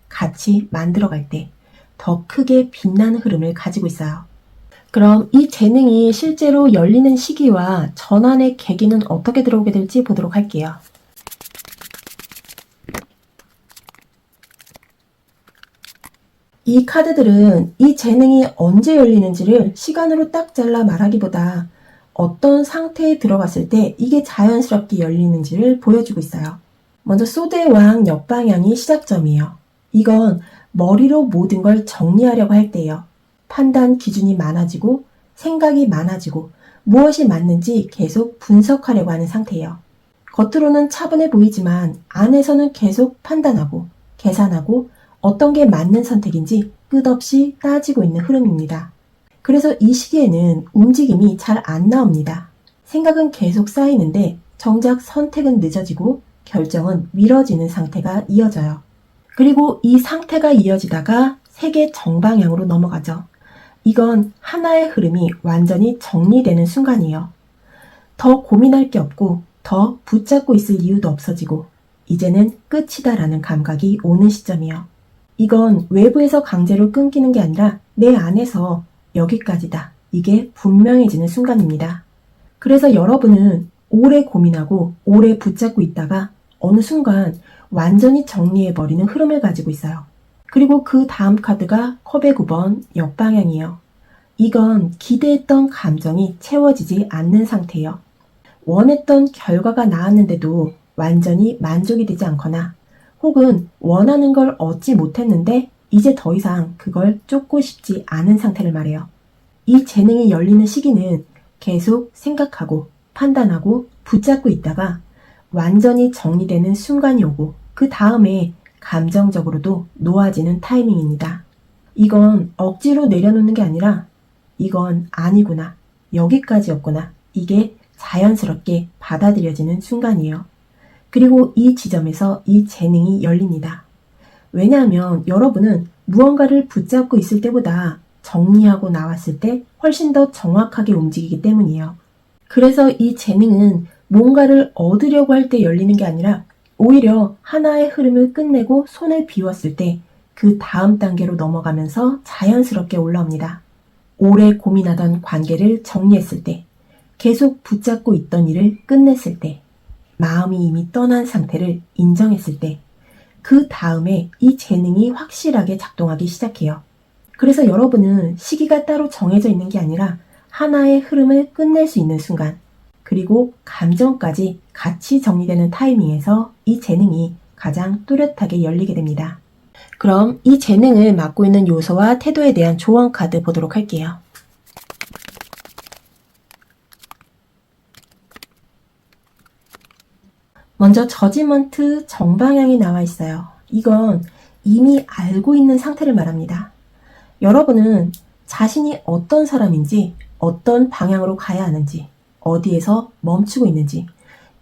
같이 만들어갈 때 더 크게 빛나는 흐름을 가지고 있어요. 그럼 이 재능이 실제로 열리는 시기와 전환의 계기는 어떻게 들어오게 될지 보도록 할게요. 이 카드들은 이 재능이 언제 열리는지를 시간으로 딱 잘라 말하기보다 어떤 상태에 들어갔을 때 이게 자연스럽게 열리는지를 보여주고 있어요. 먼저 소드의 왕 역방향이 시작점이에요. 이건 머리로 모든 걸 정리하려고 할 때예요. 판단 기준이 많아지고 생각이 많아지고 무엇이 맞는지 계속 분석하려고 하는 상태예요. 겉으로는 차분해 보이지만 안에서는 계속 판단하고 계산하고 어떤 게 맞는 선택인지 끝없이 따지고 있는 흐름입니다. 그래서 이 시기에는 움직임이 잘 안 나옵니다. 생각은 계속 쌓이는데 정작 선택은 늦어지고 결정은 미뤄지는 상태가 이어져요. 그리고 이 상태가 이어지다가 세계 정방향으로 넘어가죠. 이건 하나의 흐름이 완전히 정리되는 순간이에요. 더 고민할 게 없고 더 붙잡고 있을 이유도 없어지고 이제는 끝이다라는 감각이 오는 시점이에요. 이건 외부에서 강제로 끊기는 게 아니라 내 안에서 여기까지다. 이게 분명해지는 순간입니다. 그래서 여러분은 오래 고민하고 오래 붙잡고 있다가 어느 순간 완전히 정리해버리는 흐름을 가지고 있어요. 그리고 그 다음 카드가 컵의 9번 역방향이에요. 이건 기대했던 감정이 채워지지 않는 상태예요. 원했던 결과가 나왔는데도 완전히 만족이 되지 않거나 혹은 원하는 걸 얻지 못했는데 이제 더 이상 그걸 쫓고 싶지 않은 상태를 말해요. 이 재능이 열리는 시기는 계속 생각하고 판단하고 붙잡고 있다가 완전히 정리되는 순간이 오고 그 다음에 감정적으로도 놓아지는 타이밍입니다. 이건 억지로 내려놓는 게 아니라 이건 아니구나, 여기까지였구나, 이게 자연스럽게 받아들여지는 순간이에요. 그리고 이 지점에서 이 재능이 열립니다. 왜냐하면 여러분은 무언가를 붙잡고 있을 때보다 정리하고 나왔을 때 훨씬 더 정확하게 움직이기 때문이에요. 그래서 이 재능은 뭔가를 얻으려고 할 때 열리는 게 아니라 오히려 하나의 흐름을 끝내고 손을 비웠을 때 그 다음 단계로 넘어가면서 자연스럽게 올라옵니다. 오래 고민하던 관계를 정리했을 때, 계속 붙잡고 있던 일을 끝냈을 때, 마음이 이미 떠난 상태를 인정했을 때, 그 다음에 이 재능이 확실하게 작동하기 시작해요. 그래서 여러분은 시기가 따로 정해져 있는 게 아니라 하나의 흐름을 끝낼 수 있는 순간, 그리고 감정까지 같이 정리되는 타이밍에서 이 재능이 가장 뚜렷하게 열리게 됩니다. 그럼 이 재능을 맡고 있는 요소와 태도에 대한 조언 카드 보도록 할게요. 먼저 저지먼트 정방향이 나와 있어요. 이건 이미 알고 있는 상태를 말합니다. 여러분은 자신이 어떤 사람인지, 어떤 방향으로 가야 하는지, 어디에서 멈추고 있는지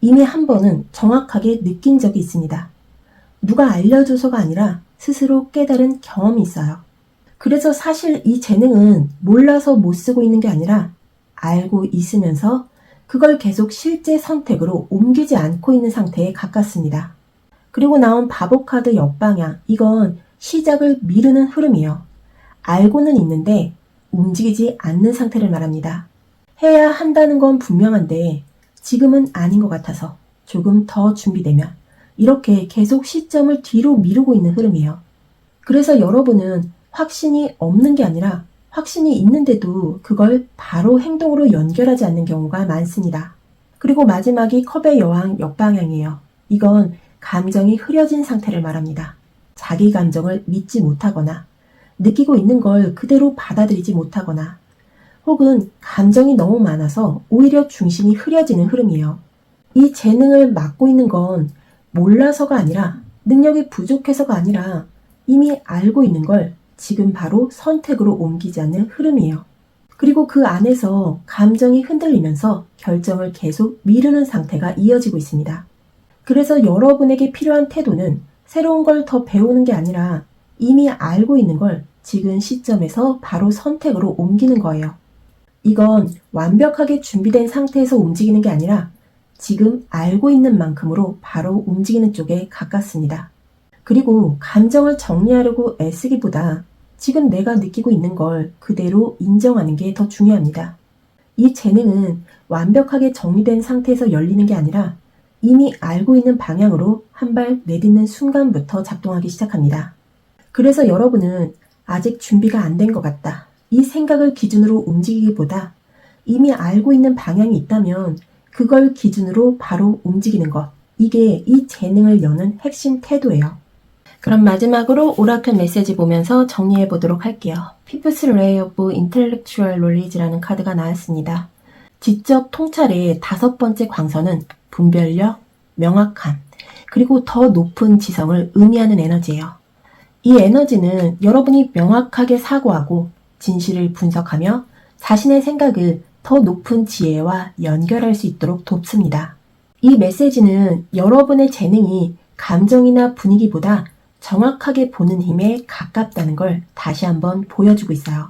이미 한 번은 정확하게 느낀 적이 있습니다. 누가 알려줘서가 아니라 스스로 깨달은 경험이 있어요. 그래서 사실 이 재능은 몰라서 못 쓰고 있는 게 아니라 알고 있으면서 그걸 계속 실제 선택으로 옮기지 않고 있는 상태에 가깝습니다. 그리고 나온 바보 카드 역방향, 이건 시작을 미루는 흐름이에요. 알고는 있는데 움직이지 않는 상태를 말합니다. 해야 한다는 건 분명한데 지금은 아닌 것 같아서 조금 더 준비되면 이렇게 계속 시점을 뒤로 미루고 있는 흐름이에요. 그래서 여러분은 확신이 없는 게 아니라 확신이 있는데도 그걸 바로 행동으로 연결하지 않는 경우가 많습니다. 그리고 마지막이 컵의 여왕 역방향이에요. 이건 감정이 흐려진 상태를 말합니다. 자기 감정을 믿지 못하거나 느끼고 있는 걸 그대로 받아들이지 못하거나 혹은 감정이 너무 많아서 오히려 중심이 흐려지는 흐름이에요. 이 재능을 맡고 있는 건 몰라서가 아니라 능력이 부족해서가 아니라 이미 알고 있는 걸 지금 바로 선택으로 옮기지 않는 흐름이에요. 그리고 그 안에서 감정이 흔들리면서 결정을 계속 미루는 상태가 이어지고 있습니다. 그래서 여러분에게 필요한 태도는 새로운 걸 더 배우는 게 아니라 이미 알고 있는 걸 지금 시점에서 바로 선택으로 옮기는 거예요. 이건 완벽하게 준비된 상태에서 움직이는 게 아니라 지금 알고 있는 만큼으로 바로 움직이는 쪽에 가깝습니다. 그리고 감정을 정리하려고 애쓰기보다 지금 내가 느끼고 있는 걸 그대로 인정하는 게 더 중요합니다. 이 재능은 완벽하게 정리된 상태에서 열리는 게 아니라 이미 알고 있는 방향으로 한 발 내딛는 순간부터 작동하기 시작합니다. 그래서 여러분은 아직 준비가 안 된 것 같다. 이 생각을 기준으로 움직이기보다 이미 알고 있는 방향이 있다면 그걸 기준으로 바로 움직이는 것. 이게 이 재능을 여는 핵심 태도예요. 그럼 마지막으로 오라클 메시지 보면서 정리해 보도록 할게요. 피프스 레이 오브 인텔렉추얼 놀리지라는 카드가 나왔습니다. 지적 통찰의 5번째 광선은 분별력, 명확함, 그리고 더 높은 지성을 의미하는 에너지예요. 이 에너지는 여러분이 명확하게 사고하고 진실을 분석하며 자신의 생각을 더 높은 지혜와 연결할 수 있도록 돕습니다. 이 메시지는 여러분의 재능이 감정이나 분위기보다 정확하게 보는 힘에 가깝다는 걸 다시 한번 보여주고 있어요.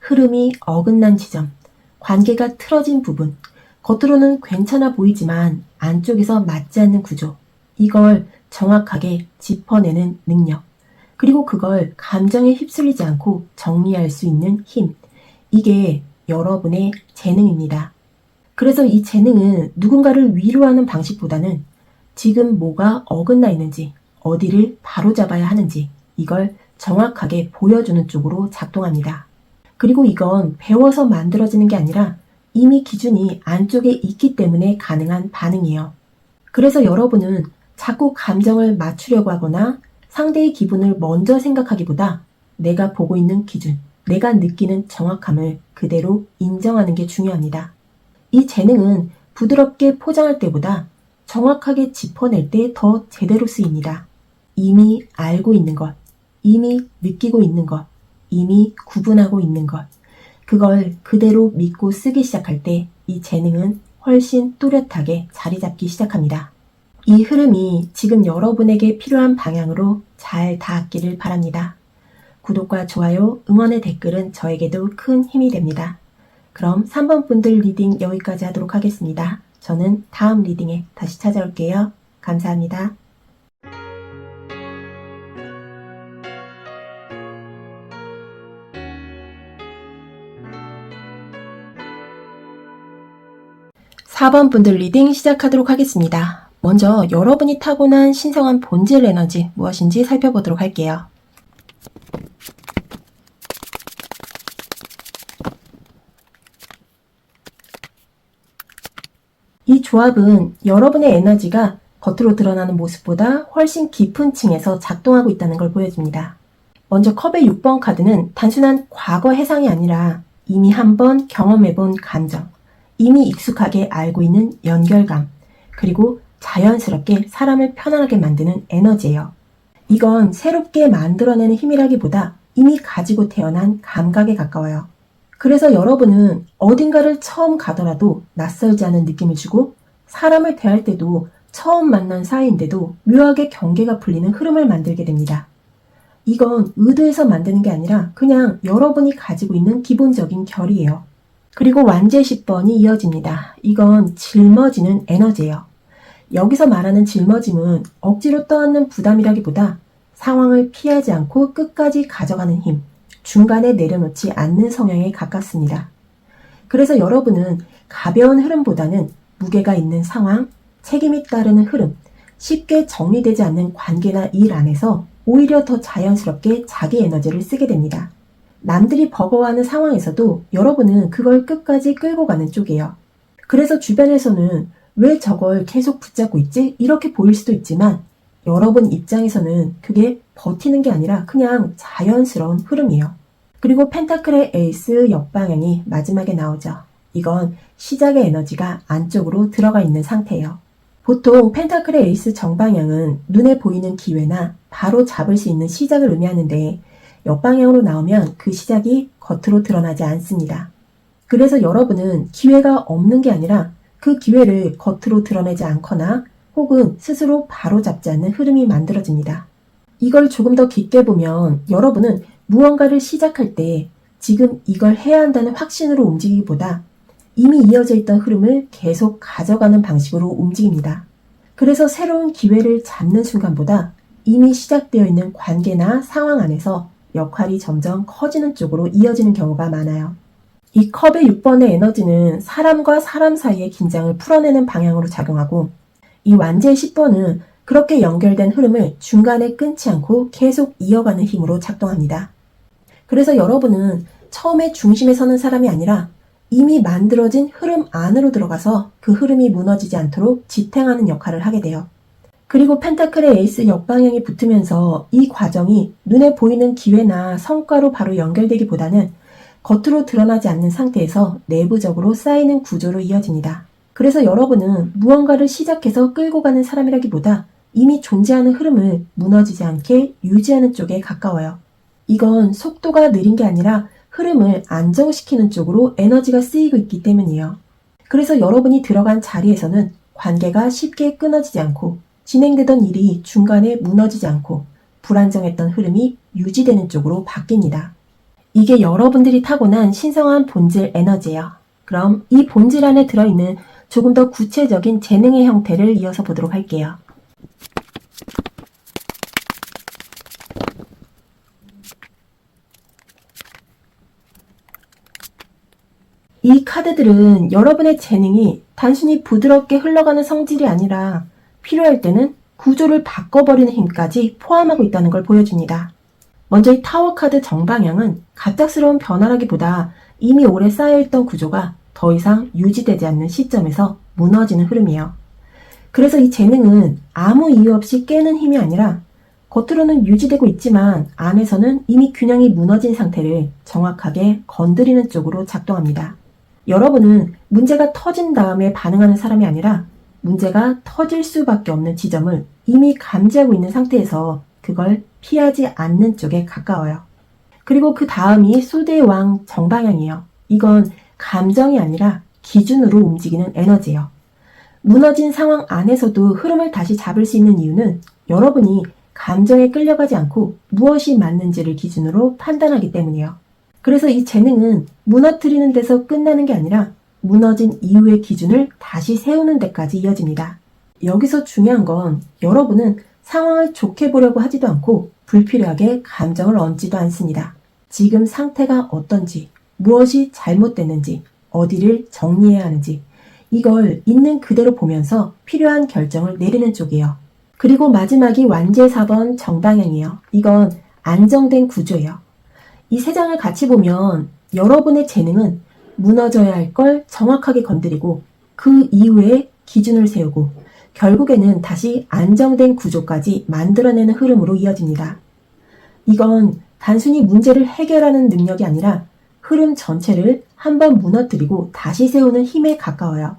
흐름이 어긋난 지점, 관계가 틀어진 부분, 겉으로는 괜찮아 보이지만 안쪽에서 맞지 않는 구조, 이걸 정확하게 짚어내는 능력, 그리고 그걸 감정에 휩쓸리지 않고 정리할 수 있는 힘, 이게 여러분의 재능입니다. 그래서 이 재능은 누군가를 위로하는 방식보다는 지금 뭐가 어긋나 있는지, 어디를 바로잡아야 하는지 이걸 정확하게 보여주는 쪽으로 작동합니다. 그리고 이건 배워서 만들어지는 게 아니라 이미 기준이 안쪽에 있기 때문에 가능한 반응이에요. 그래서 여러분은 자꾸 감정을 맞추려고 하거나 상대의 기분을 먼저 생각하기보다 내가 보고 있는 기준, 내가 느끼는 정확함을 그대로 인정하는 게 중요합니다. 이 재능은 부드럽게 포장할 때보다 정확하게 짚어낼 때 더 제대로 쓰입니다. 이미 알고 있는 것, 이미 느끼고 있는 것, 이미 구분하고 있는 것, 그걸 그대로 믿고 쓰기 시작할 때 이 재능은 훨씬 뚜렷하게 자리 잡기 시작합니다. 이 흐름이 지금 여러분에게 필요한 방향으로 잘 닿기를 바랍니다. 구독과 좋아요, 응원의 댓글은 저에게도 큰 힘이 됩니다. 그럼 3번 분들 리딩 여기까지 하도록 하겠습니다. 저는 다음 리딩에 다시 찾아올게요. 감사합니다. (4번) 분들 리딩 시작하도록 하겠습니다. 먼저 여러분이 타고난 신성한 본질 에너지 무엇인지 살펴보도록 할게요. 이 조합은 여러분의 에너지가 겉으로 드러나는 모습보다 훨씬 깊은 층에서 작동하고 있다는 걸 보여줍니다. 먼저 컵의 6번 카드는 단순한 과거 해상이 아니라 이미 한번 경험해본 감정, 이미 익숙하게 알고 있는 연결감, 그리고 자연스럽게 사람을 편안하게 만드는 에너지예요. 이건 새롭게 만들어내는 힘이라기보다 이미 가지고 태어난 감각에 가까워요. 그래서 여러분은 어딘가를 처음 가더라도 낯설지 않은 느낌을 주고 사람을 대할 때도 처음 만난 사이인데도 묘하게 경계가 풀리는 흐름을 만들게 됩니다. 이건 의도해서 만드는 게 아니라 그냥 여러분이 가지고 있는 기본적인 결이에요. 그리고 완제 10번이 이어집니다. 이건 짊어지는 에너지예요. 여기서 말하는 짊어짐은 억지로 떠안는 부담이라기보다 상황을 피하지 않고 끝까지 가져가는 힘, 중간에 내려놓지 않는 성향에 가깝습니다. 그래서 여러분은 가벼운 흐름보다는 무게가 있는 상황, 책임이 따르는 흐름, 쉽게 정리되지 않는 관계나 일 안에서 오히려 더 자연스럽게 자기 에너지를 쓰게 됩니다. 남들이 버거워하는 상황에서도 여러분은 그걸 끝까지 끌고 가는 쪽이에요. 그래서 주변에서는 왜 저걸 계속 붙잡고 있지? 이렇게 보일 수도 있지만 여러분 입장에서는 그게 버티는 게 아니라 그냥 자연스러운 흐름이에요. 그리고 펜타클의 에이스 역방향이 마지막에 나오죠. 이건 시작의 에너지가 안쪽으로 들어가 있는 상태예요. 보통 펜타클의 에이스 정방향은 눈에 보이는 기회나 바로 잡을 수 있는 시작을 의미하는데 역방향으로 나오면 그 시작이 겉으로 드러나지 않습니다. 그래서 여러분은 기회가 없는 게 아니라 그 기회를 겉으로 드러내지 않거나 혹은 스스로 바로 잡지 않는 흐름이 만들어집니다. 이걸 조금 더 깊게 보면 여러분은 무언가를 시작할 때 지금 이걸 해야 한다는 확신으로 움직이기보다 이미 이어져 있던 흐름을 계속 가져가는 방식으로 움직입니다. 그래서 새로운 기회를 잡는 순간보다 이미 시작되어 있는 관계나 상황 안에서 역할이 점점 커지는 쪽으로 이어지는 경우가 많아요. 이 컵의 6번의 에너지는 사람과 사람 사이의 긴장을 풀어내는 방향으로 작용하고 이 완제의 10번은 그렇게 연결된 흐름을 중간에 끊지 않고 계속 이어가는 힘으로 작동합니다. 그래서 여러분은 처음에 중심에 서는 사람이 아니라 이미 만들어진 흐름 안으로 들어가서 그 흐름이 무너지지 않도록 지탱하는 역할을 하게 돼요. 그리고 펜타클의 에이스 역방향이 붙으면서 이 과정이 눈에 보이는 기회나 성과로 바로 연결되기보다는 겉으로 드러나지 않는 상태에서 내부적으로 쌓이는 구조로 이어집니다. 그래서 여러분은 무언가를 시작해서 끌고 가는 사람이라기보다 이미 존재하는 흐름을 무너지지 않게 유지하는 쪽에 가까워요. 이건 속도가 느린 게 아니라 흐름을 안정시키는 쪽으로 에너지가 쓰이고 있기 때문이에요. 그래서 여러분이 들어간 자리에서는 관계가 쉽게 끊어지지 않고 진행되던 일이 중간에 무너지지 않고 불안정했던 흐름이 유지되는 쪽으로 바뀝니다. 이게 여러분들이 타고난 신성한 본질 에너지예요. 그럼 이 본질 안에 들어있는 조금 더 구체적인 재능의 형태를 이어서 보도록 할게요. 이 카드들은 여러분의 재능이 단순히 부드럽게 흘러가는 성질이 아니라 필요할 때는 구조를 바꿔버리는 힘까지 포함하고 있다는 걸 보여줍니다. 먼저 이 타워 카드 정방향은 갑작스러운 변화라기보다 이미 오래 쌓여있던 구조가 더 이상 유지되지 않는 시점에서 무너지는 흐름이에요. 그래서 이 재능은 아무 이유 없이 깨는 힘이 아니라 겉으로는 유지되고 있지만 안에서는 이미 균형이 무너진 상태를 정확하게 건드리는 쪽으로 작동합니다. 여러분은 문제가 터진 다음에 반응하는 사람이 아니라 문제가 터질 수밖에 없는 지점을 이미 감지하고 있는 상태에서 그걸 피하지 않는 쪽에 가까워요. 그리고 그 다음이 소드의 왕 정방향이에요. 이건 감정이 아니라 기준으로 움직이는 에너지예요. 무너진 상황 안에서도 흐름을 다시 잡을 수 있는 이유는 여러분이 감정에 끌려가지 않고 무엇이 맞는지를 기준으로 판단하기 때문이에요. 그래서 이 재능은 무너뜨리는 데서 끝나는 게 아니라 무너진 이후의 기준을 다시 세우는 데까지 이어집니다. 여기서 중요한 건 여러분은 상황을 좋게 보려고 하지도 않고 불필요하게 감정을 얹지도 않습니다. 지금 상태가 어떤지, 무엇이 잘못됐는지, 어디를 정리해야 하는지 이걸 있는 그대로 보면서 필요한 결정을 내리는 쪽이에요. 그리고 마지막이 완제 4번 정방향이에요. 이건 안정된 구조예요. 이 세 장을 같이 보면 여러분의 재능은 무너져야 할 걸 정확하게 건드리고 그 이후에 기준을 세우고 결국에는 다시 안정된 구조까지 만들어내는 흐름으로 이어집니다. 이건 단순히 문제를 해결하는 능력이 아니라 흐름 전체를 한번 무너뜨리고 다시 세우는 힘에 가까워요.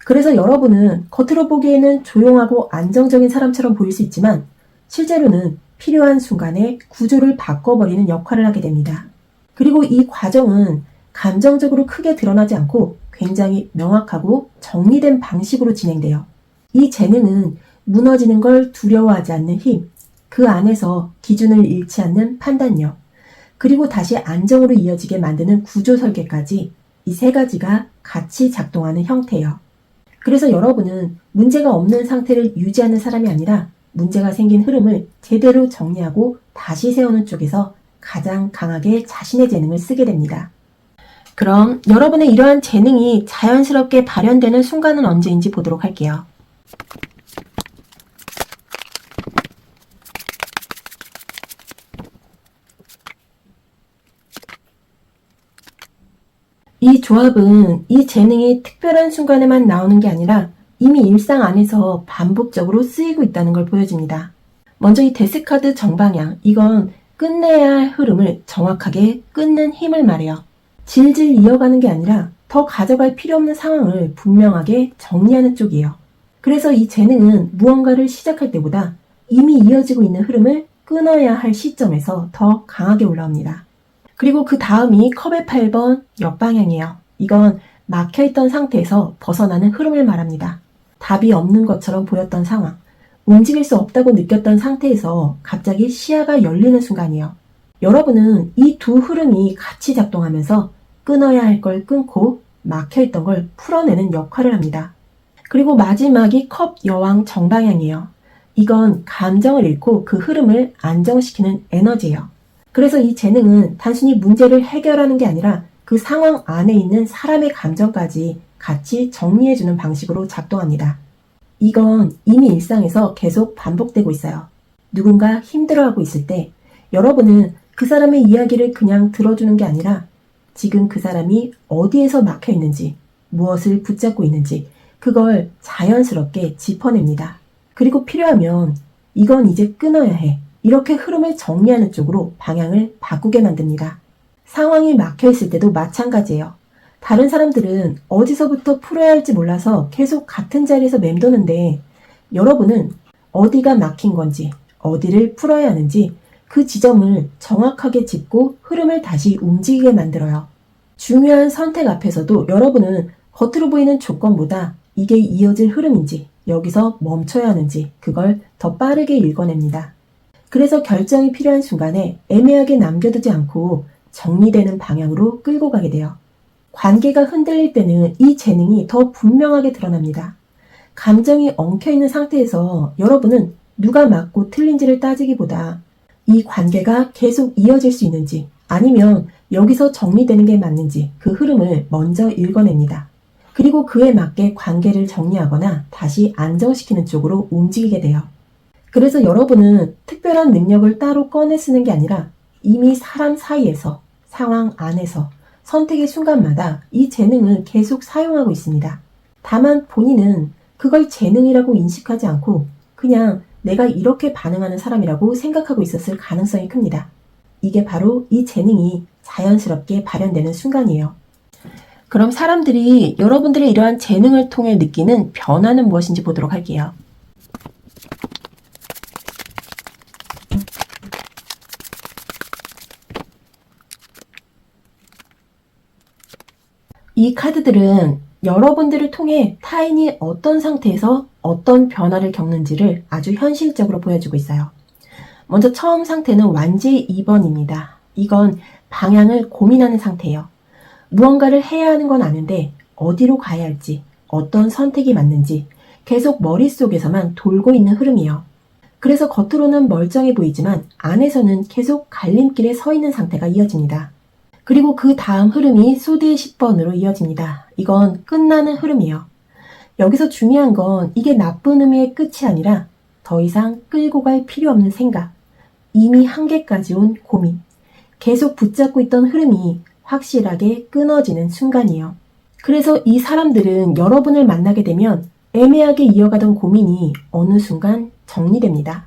그래서 여러분은 겉으로 보기에는 조용하고 안정적인 사람처럼 보일 수 있지만 실제로는 필요한 순간에 구조를 바꿔버리는 역할을 하게 됩니다. 그리고 이 과정은 감정적으로 크게 드러나지 않고 굉장히 명확하고 정리된 방식으로 진행돼요. 이 재능은 무너지는 걸 두려워하지 않는 힘, 그 안에서 기준을 잃지 않는 판단력, 그리고 다시 안정으로 이어지게 만드는 구조 설계까지 이 세 가지가 같이 작동하는 형태예요. 그래서 여러분은 문제가 없는 상태를 유지하는 사람이 아니라 문제가 생긴 흐름을 제대로 정리하고 다시 세우는 쪽에서 가장 강하게 자신의 재능을 쓰게 됩니다. 그럼 여러분의 이러한 재능이 자연스럽게 발현되는 순간은 언제인지 보도록 할게요. 이 조합은 이 재능이 특별한 순간에만 나오는 게 아니라 이미 일상 안에서 반복적으로 쓰이고 있다는 걸 보여줍니다. 먼저 이 데스카드 정방향, 이건 끝내야 할 흐름을 정확하게 끊는 힘을 말해요. 질질 이어가는 게 아니라 더 가져갈 필요 없는 상황을 분명하게 정리하는 쪽이에요. 그래서 이 재능은 무언가를 시작할 때보다 이미 이어지고 있는 흐름을 끊어야 할 시점에서 더 강하게 올라옵니다. 그리고 그 다음이 컵의 8번 역방향이에요. 이건 막혀있던 상태에서 벗어나는 흐름을 말합니다. 답이 없는 것처럼 보였던 상황, 움직일 수 없다고 느꼈던 상태에서 갑자기 시야가 열리는 순간이에요. 여러분은 이 두 흐름이 같이 작동하면서 끊어야 할 걸 끊고 막혀있던 걸 풀어내는 역할을 합니다. 그리고 마지막이 컵 여왕 정방향이에요. 이건 감정을 잃고 그 흐름을 안정시키는 에너지예요. 그래서 이 재능은 단순히 문제를 해결하는 게 아니라 그 상황 안에 있는 사람의 감정까지 같이 정리해주는 방식으로 작동합니다. 이건 이미 일상에서 계속 반복되고 있어요. 누군가 힘들어하고 있을 때 여러분은 그 사람의 이야기를 그냥 들어주는 게 아니라 지금 그 사람이 어디에서 막혀 있는지, 무엇을 붙잡고 있는지 그걸 자연스럽게 짚어냅니다. 그리고 필요하면 이건 이제 끊어야 해. 이렇게 흐름을 정리하는 쪽으로 방향을 바꾸게 만듭니다. 상황이 막혀있을 때도 마찬가지예요. 다른 사람들은 어디서부터 풀어야 할지 몰라서 계속 같은 자리에서 맴도는데 여러분은 어디가 막힌 건지, 어디를 풀어야 하는지 그 지점을 정확하게 짚고 흐름을 다시 움직이게 만들어요. 중요한 선택 앞에서도 여러분은 겉으로 보이는 조건보다 이게 이어질 흐름인지, 여기서 멈춰야 하는지 그걸 더 빠르게 읽어냅니다. 그래서 결정이 필요한 순간에 애매하게 남겨두지 않고 정리되는 방향으로 끌고 가게 돼요. 관계가 흔들릴 때는 이 재능이 더 분명하게 드러납니다. 감정이 엉켜있는 상태에서 여러분은 누가 맞고 틀린지를 따지기보다 이 관계가 계속 이어질 수 있는지 아니면 여기서 정리되는 게 맞는지 그 흐름을 먼저 읽어냅니다. 그리고 그에 맞게 관계를 정리하거나 다시 안정시키는 쪽으로 움직이게 돼요. 그래서 여러분은 특별한 능력을 따로 꺼내 쓰는 게 아니라 이미 사람 사이에서, 상황 안에서 선택의 순간마다 이 재능을 계속 사용하고 있습니다. 다만 본인은 그걸 재능이라고 인식하지 않고 그냥 내가 이렇게 반응하는 사람이라고 생각하고 있었을 가능성이 큽니다. 이게 바로 이 재능이 자연스럽게 발현되는 순간이에요. 그럼 사람들이 여러분들의 이러한 재능을 통해 느끼는 변화는 무엇인지 보도록 할게요. 이 카드들은 여러분들을 통해 타인이 어떤 상태에서 어떤 변화를 겪는지를 아주 현실적으로 보여주고 있어요. 먼저 처음 상태는 완지 2번입니다. 이건 방향을 고민하는 상태예요. 무언가를 해야 하는 건 아는데 어디로 가야 할지, 어떤 선택이 맞는지 계속 머릿속에서만 돌고 있는 흐름이에요. 그래서 겉으로는 멀쩡해 보이지만 안에서는 계속 갈림길에 서 있는 상태가 이어집니다. 그리고 그 다음 흐름이 소드의 10번으로 이어집니다. 이건 끝나는 흐름이에요. 여기서 중요한 건 이게 나쁜 의미의 끝이 아니라 더 이상 끌고 갈 필요 없는 생각, 이미 한계까지 온 고민, 계속 붙잡고 있던 흐름이 확실하게 끊어지는 순간이에요. 그래서 이 사람들은 여러분을 만나게 되면 애매하게 이어가던 고민이 어느 순간 정리됩니다.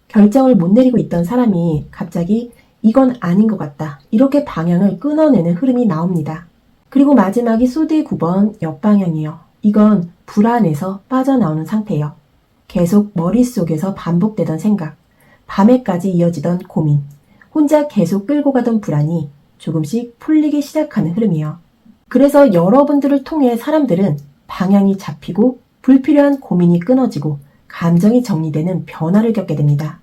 결정을 못 내리고 있던 사람이 갑자기 이건 아닌 것 같다. 이렇게 방향을 끊어내는 흐름이 나옵니다. 그리고 마지막이 소드의 9번 역방향이에요. 이건 불안에서 빠져나오는 상태예요. 계속 머릿속에서 반복되던 생각, 밤에까지 이어지던 고민, 혼자 계속 끌고 가던 불안이 조금씩 풀리기 시작하는 흐름이에요. 그래서 여러분들을 통해 사람들은 방향이 잡히고 불필요한 고민이 끊어지고 감정이 정리되는 변화를 겪게 됩니다.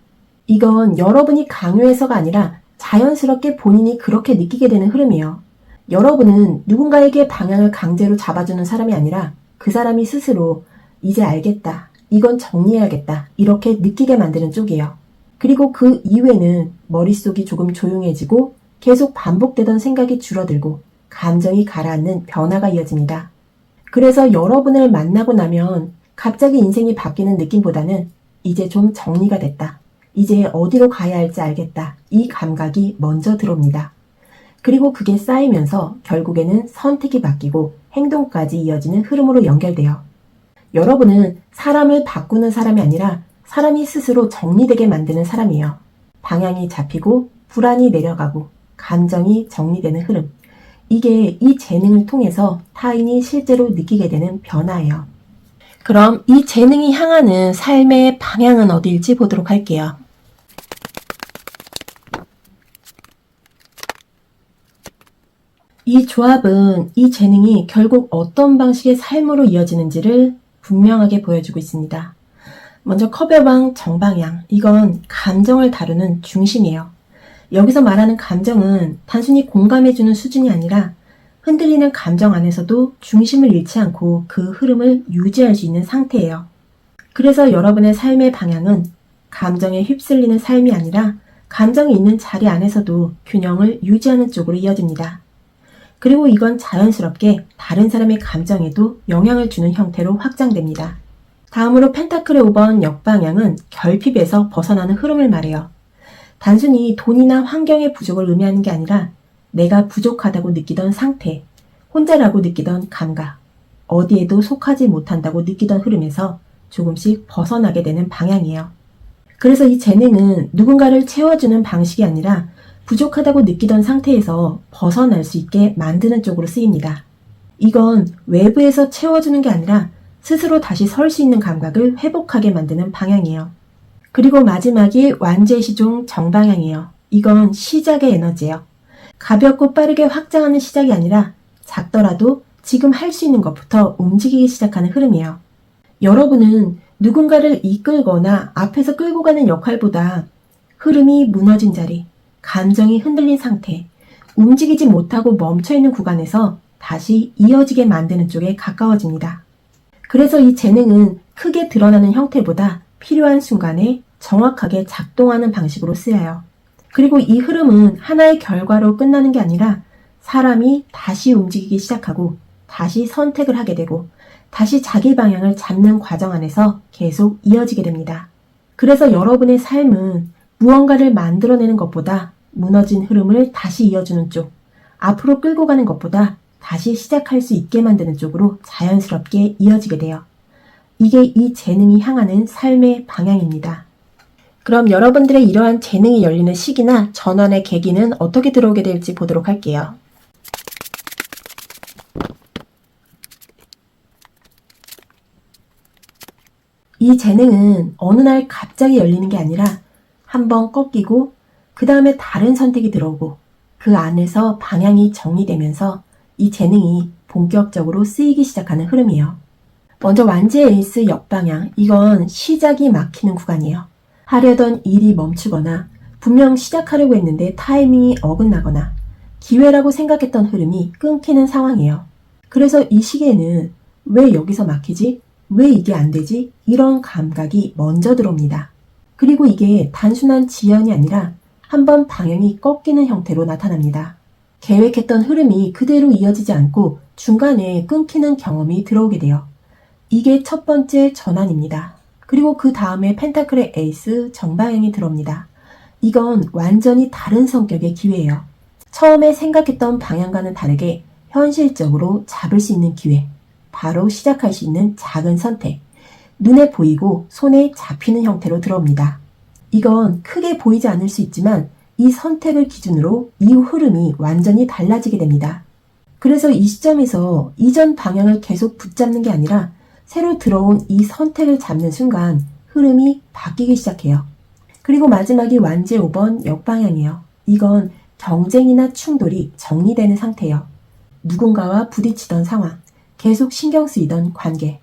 이건 여러분이 강요해서가 아니라 자연스럽게 본인이 그렇게 느끼게 되는 흐름이에요. 여러분은 누군가에게 방향을 강제로 잡아주는 사람이 아니라 그 사람이 스스로 이제 알겠다, 이건 정리해야겠다 이렇게 느끼게 만드는 쪽이에요. 그리고 그 이후에는 머릿속이 조금 조용해지고 계속 반복되던 생각이 줄어들고 감정이 가라앉는 변화가 이어집니다. 그래서 여러분을 만나고 나면 갑자기 인생이 바뀌는 느낌보다는 이제 좀 정리가 됐다. 이제 어디로 가야 할지 알겠다. 이 감각이 먼저 들어옵니다. 그리고 그게 쌓이면서 결국에는 선택이 바뀌고 행동까지 이어지는 흐름으로 연결돼요. 여러분은 사람을 바꾸는 사람이 아니라 사람이 스스로 정리되게 만드는 사람이에요. 방향이 잡히고 불안이 내려가고 감정이 정리되는 흐름. 이게 이 재능을 통해서 타인이 실제로 느끼게 되는 변화예요. 그럼 이 재능이 향하는 삶의 방향은 어디일지 보도록 할게요. 이 조합은 이 재능이 결국 어떤 방식의 삶으로 이어지는지를 분명하게 보여주고 있습니다. 먼저 컵의 왕 정방향, 이건 감정을 다루는 중심이에요. 여기서 말하는 감정은 단순히 공감해주는 수준이 아니라 흔들리는 감정 안에서도 중심을 잃지 않고 그 흐름을 유지할 수 있는 상태예요. 그래서 여러분의 삶의 방향은 감정에 휩쓸리는 삶이 아니라 감정이 있는 자리 안에서도 균형을 유지하는 쪽으로 이어집니다. 그리고 이건 자연스럽게 다른 사람의 감정에도 영향을 주는 형태로 확장됩니다. 다음으로 펜타클의 5번 역방향은 결핍에서 벗어나는 흐름을 말해요. 단순히 돈이나 환경의 부족을 의미하는 게 아니라 내가 부족하다고 느끼던 상태, 혼자라고 느끼던 감각, 어디에도 속하지 못한다고 느끼던 흐름에서 조금씩 벗어나게 되는 방향이에요. 그래서 이 재능은 누군가를 채워주는 방식이 아니라 부족하다고 느끼던 상태에서 벗어날 수 있게 만드는 쪽으로 쓰입니다. 이건 외부에서 채워주는 게 아니라 스스로 다시 설 수 있는 감각을 회복하게 만드는 방향이에요. 그리고 마지막이 완제시종 정방향이에요. 이건 시작의 에너지예요. 가볍고 빠르게 확장하는 시작이 아니라 작더라도 지금 할 수 있는 것부터 움직이기 시작하는 흐름이에요. 여러분은 누군가를 이끌거나 앞에서 끌고 가는 역할보다 흐름이 무너진 자리, 감정이 흔들린 상태, 움직이지 못하고 멈춰있는 구간에서 다시 이어지게 만드는 쪽에 가까워집니다. 그래서 이 재능은 크게 드러나는 형태보다 필요한 순간에 정확하게 작동하는 방식으로 쓰여요. 그리고 이 흐름은 하나의 결과로 끝나는 게 아니라 사람이 다시 움직이기 시작하고 다시 선택을 하게 되고 다시 자기 방향을 잡는 과정 안에서 계속 이어지게 됩니다. 그래서 여러분의 삶은 무언가를 만들어내는 것보다 무너진 흐름을 다시 이어주는 쪽, 앞으로 끌고 가는 것보다 다시 시작할 수 있게 만드는 쪽으로 자연스럽게 이어지게 돼요. 이게 이 재능이 향하는 삶의 방향입니다. 그럼 여러분들의 이러한 재능이 열리는 시기나 전환의 계기는 어떻게 들어오게 될지 보도록 할게요. 이 재능은 어느 날 갑자기 열리는 게 아니라 한번 꺾이고 그 다음에 다른 선택이 들어오고 그 안에서 방향이 정리되면서 이 재능이 본격적으로 쓰이기 시작하는 흐름이에요. 먼저 완제 에이스 역방향, 이건 시작이 막히는 구간이에요. 하려던 일이 멈추거나 분명 시작하려고 했는데 타이밍이 어긋나거나 기회라고 생각했던 흐름이 끊기는 상황이에요. 그래서 이 시기에는 왜 여기서 막히지? 왜 이게 안 되지? 이런 감각이 먼저 들어옵니다. 그리고 이게 단순한 지연이 아니라 한번 방향이 꺾이는 형태로 나타납니다. 계획했던 흐름이 그대로 이어지지 않고 중간에 끊기는 경험이 들어오게 돼요. 이게 첫 번째 전환입니다. 그리고 그 다음에 펜타클의 에이스 정방향이 들어옵니다. 이건 완전히 다른 성격의 기회예요. 처음에 생각했던 방향과는 다르게 현실적으로 잡을 수 있는 기회, 바로 시작할 수 있는 작은 선택, 눈에 보이고 손에 잡히는 형태로 들어옵니다. 이건 크게 보이지 않을 수 있지만 이 선택을 기준으로 이후 흐름이 완전히 달라지게 됩니다. 그래서 이 시점에서 이전 방향을 계속 붙잡는 게 아니라 새로 들어온 이 선택을 잡는 순간 흐름이 바뀌기 시작해요. 그리고 마지막이 완제 5번 역방향이에요. 이건 경쟁이나 충돌이 정리되는 상태예요. 누군가와 부딪히던 상황, 계속 신경 쓰이던 관계,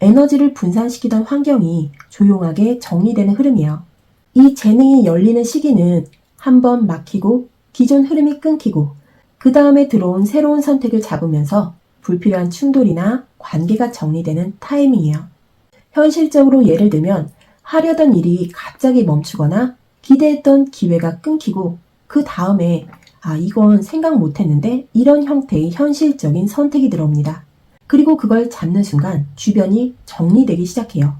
에너지를 분산시키던 환경이 조용하게 정리되는 흐름이에요. 이 재능이 열리는 시기는 한번 막히고 기존 흐름이 끊기고 그 다음에 들어온 새로운 선택을 잡으면서 불필요한 충돌이나 관계가 정리되는 타이밍이에요. 현실적으로 예를 들면 하려던 일이 갑자기 멈추거나 기대했던 기회가 끊기고 그 다음에 이건 생각 못했는데 이런 형태의 현실적인 선택이 들어옵니다. 그리고 그걸 잡는 순간 주변이 정리되기 시작해요.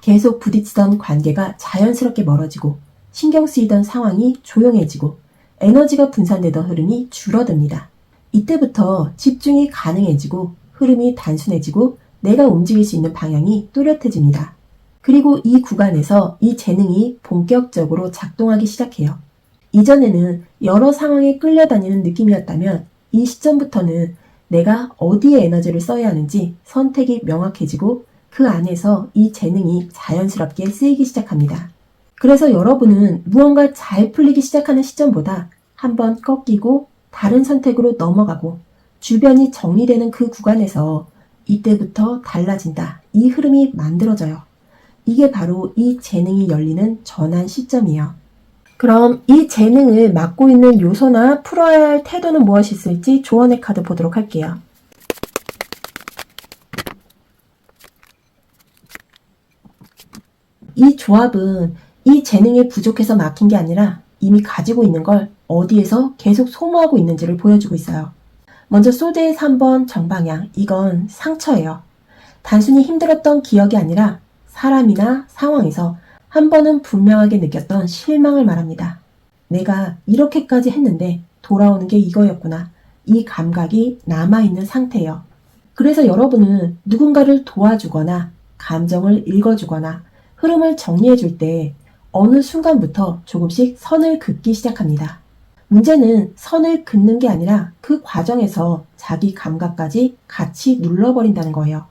계속 부딪히던 관계가 자연스럽게 멀어지고 신경 쓰이던 상황이 조용해지고 에너지가 분산되던 흐름이 줄어듭니다. 이때부터 집중이 가능해지고 흐름이 단순해지고 내가 움직일 수 있는 방향이 뚜렷해집니다. 그리고 이 구간에서 이 재능이 본격적으로 작동하기 시작해요. 이전에는 여러 상황에 끌려다니는 느낌이었다면 이 시점부터는 내가 어디에 에너지를 써야 하는지 선택이 명확해지고 그 안에서 이 재능이 자연스럽게 쓰이기 시작합니다. 그래서 여러분은 무언가 잘 풀리기 시작하는 시점보다 한번 꺾이고 다른 선택으로 넘어가고 주변이 정리되는 그 구간에서 이때부터 달라진다. 이 흐름이 만들어져요. 이게 바로 이 재능이 열리는 전환 시점이에요. 그럼 이 재능을 맡고 있는 요소나 풀어야 할 태도는 무엇이 있을지 조언의 카드 보도록 할게요. 이 조합은 이 재능에 부족해서 막힌 게 아니라 이미 가지고 있는 걸 어디에서 계속 소모하고 있는지를 보여주고 있어요. 먼저 소드의 3번 정방향, 이건 상처예요. 단순히 힘들었던 기억이 아니라 사람이나 상황에서 한 번은 분명하게 느꼈던 실망을 말합니다. 내가 이렇게까지 했는데 돌아오는 게 이거였구나. 이 감각이 남아있는 상태예요. 그래서 여러분은 누군가를 도와주거나 감정을 읽어주거나 흐름을 정리해줄 때 어느 순간부터 조금씩 선을 긋기 시작합니다. 문제는 선을 긋는 게 아니라 그 과정에서 자기 감각까지 같이 눌러버린다는 거예요.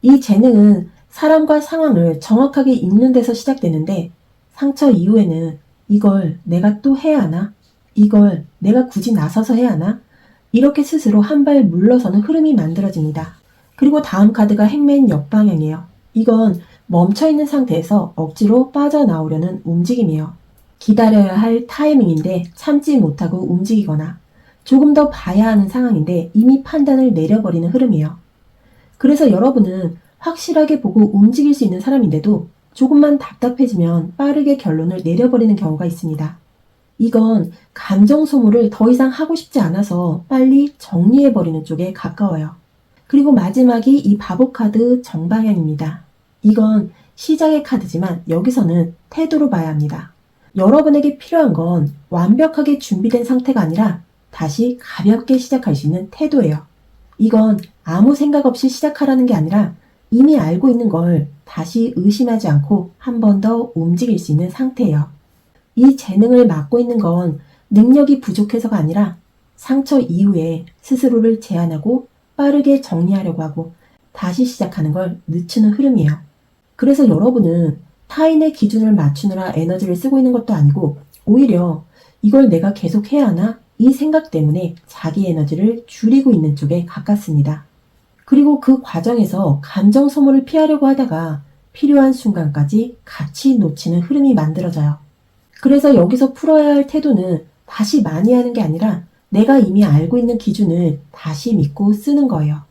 이 재능은 사람과 상황을 정확하게 읽는 데서 시작되는데 상처 이후에는 이걸 내가 또 해야 하나? 이걸 내가 굳이 나서서 해야 하나? 이렇게 스스로 한 발 물러서는 흐름이 만들어집니다. 그리고 다음 카드가 행맨 역방향이에요. 이건 멈춰있는 상태에서 억지로 빠져나오려는 움직임이에요. 기다려야 할 타이밍인데 참지 못하고 움직이거나 조금 더 봐야 하는 상황인데 이미 판단을 내려버리는 흐름이에요. 그래서 여러분은 확실하게 보고 움직일 수 있는 사람인데도 조금만 답답해지면 빠르게 결론을 내려버리는 경우가 있습니다. 이건 감정 소모를 더 이상 하고 싶지 않아서 빨리 정리해버리는 쪽에 가까워요. 그리고 마지막이 이 바보 카드 정방향입니다. 이건 시작의 카드지만 여기서는 태도로 봐야 합니다. 여러분에게 필요한 건 완벽하게 준비된 상태가 아니라 다시 가볍게 시작할 수 있는 태도예요. 이건 아무 생각 없이 시작하라는 게 아니라 이미 알고 있는 걸 다시 의심하지 않고 한 번 더 움직일 수 있는 상태예요. 이 재능을 맡고 있는 건 능력이 부족해서가 아니라 상처 이후에 스스로를 제한하고 빠르게 정리하려고 하고 다시 시작하는 걸 늦추는 흐름이에요. 그래서 여러분은 타인의 기준을 맞추느라 에너지를 쓰고 있는 것도 아니고 오히려 이걸 내가 계속 해야 하나? 이 생각 때문에 자기 에너지를 줄이고 있는 쪽에 가깝습니다. 그리고 그 과정에서 감정 소모를 피하려고 하다가 필요한 순간까지 같이 놓치는 흐름이 만들어져요. 그래서 여기서 풀어야 할 태도는 다시 많이 하는 게 아니라 내가 이미 알고 있는 기준을 다시 믿고 쓰는 거예요.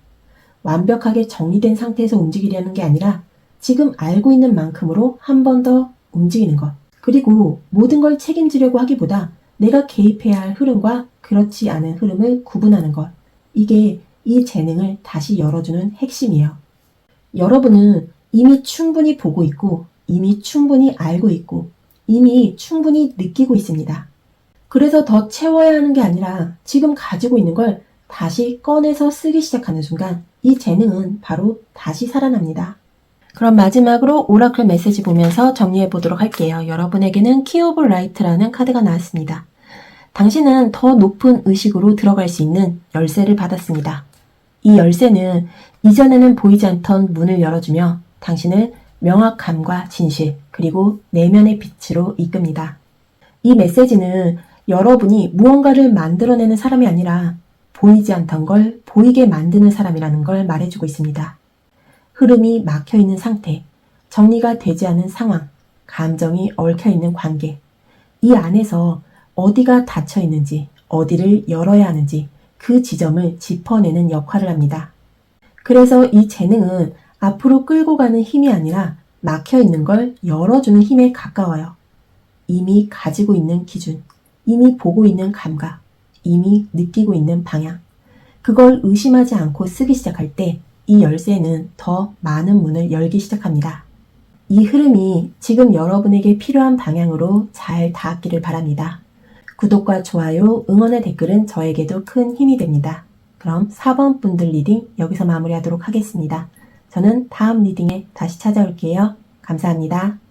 완벽하게 정리된 상태에서 움직이려는 게 아니라 지금 알고 있는 만큼으로 한 번 더 움직이는 것. 그리고 모든 걸 책임지려고 하기보다 내가 개입해야 할 흐름과 그렇지 않은 흐름을 구분하는 것. 이게 이 재능을 다시 열어주는 핵심이에요. 여러분은 이미 충분히 보고 있고 이미 충분히 알고 있고 이미 충분히 느끼고 있습니다. 그래서 더 채워야 하는 게 아니라 지금 가지고 있는 걸 다시 꺼내서 쓰기 시작하는 순간 이 재능은 바로 다시 살아납니다. 그럼 마지막으로 오라클 메시지 보면서 정리해 보도록 할게요. 여러분에게는 키 오브 라이트라는 카드가 나왔습니다. 당신은 더 높은 의식으로 들어갈 수 있는 열쇠를 받았습니다. 이 열쇠는 이전에는 보이지 않던 문을 열어주며 당신을 명확함과 진실 그리고 내면의 빛으로 이끕니다. 이 메시지는 여러분이 무언가를 만들어내는 사람이 아니라 보이지 않던 걸 보이게 만드는 사람이라는 걸 말해주고 있습니다. 흐름이 막혀있는 상태, 정리가 되지 않은 상황, 감정이 얽혀있는 관계, 이 안에서 어디가 닫혀있는지, 어디를 열어야 하는지 그 지점을 짚어내는 역할을 합니다. 그래서 이 재능은 앞으로 끌고 가는 힘이 아니라 막혀있는 걸 열어주는 힘에 가까워요. 이미 가지고 있는 기준, 이미 보고 있는 감각, 이미 느끼고 있는 방향. 그걸 의심하지 않고 쓰기 시작할 때 이 열쇠는 더 많은 문을 열기 시작합니다. 이 흐름이 지금 여러분에게 필요한 방향으로 잘 닿기를 바랍니다. 구독과 좋아요, 응원의 댓글은 저에게도 큰 힘이 됩니다. 그럼 4번 분들 리딩 여기서 마무리하도록 하겠습니다. 저는 다음 리딩에 다시 찾아올게요. 감사합니다.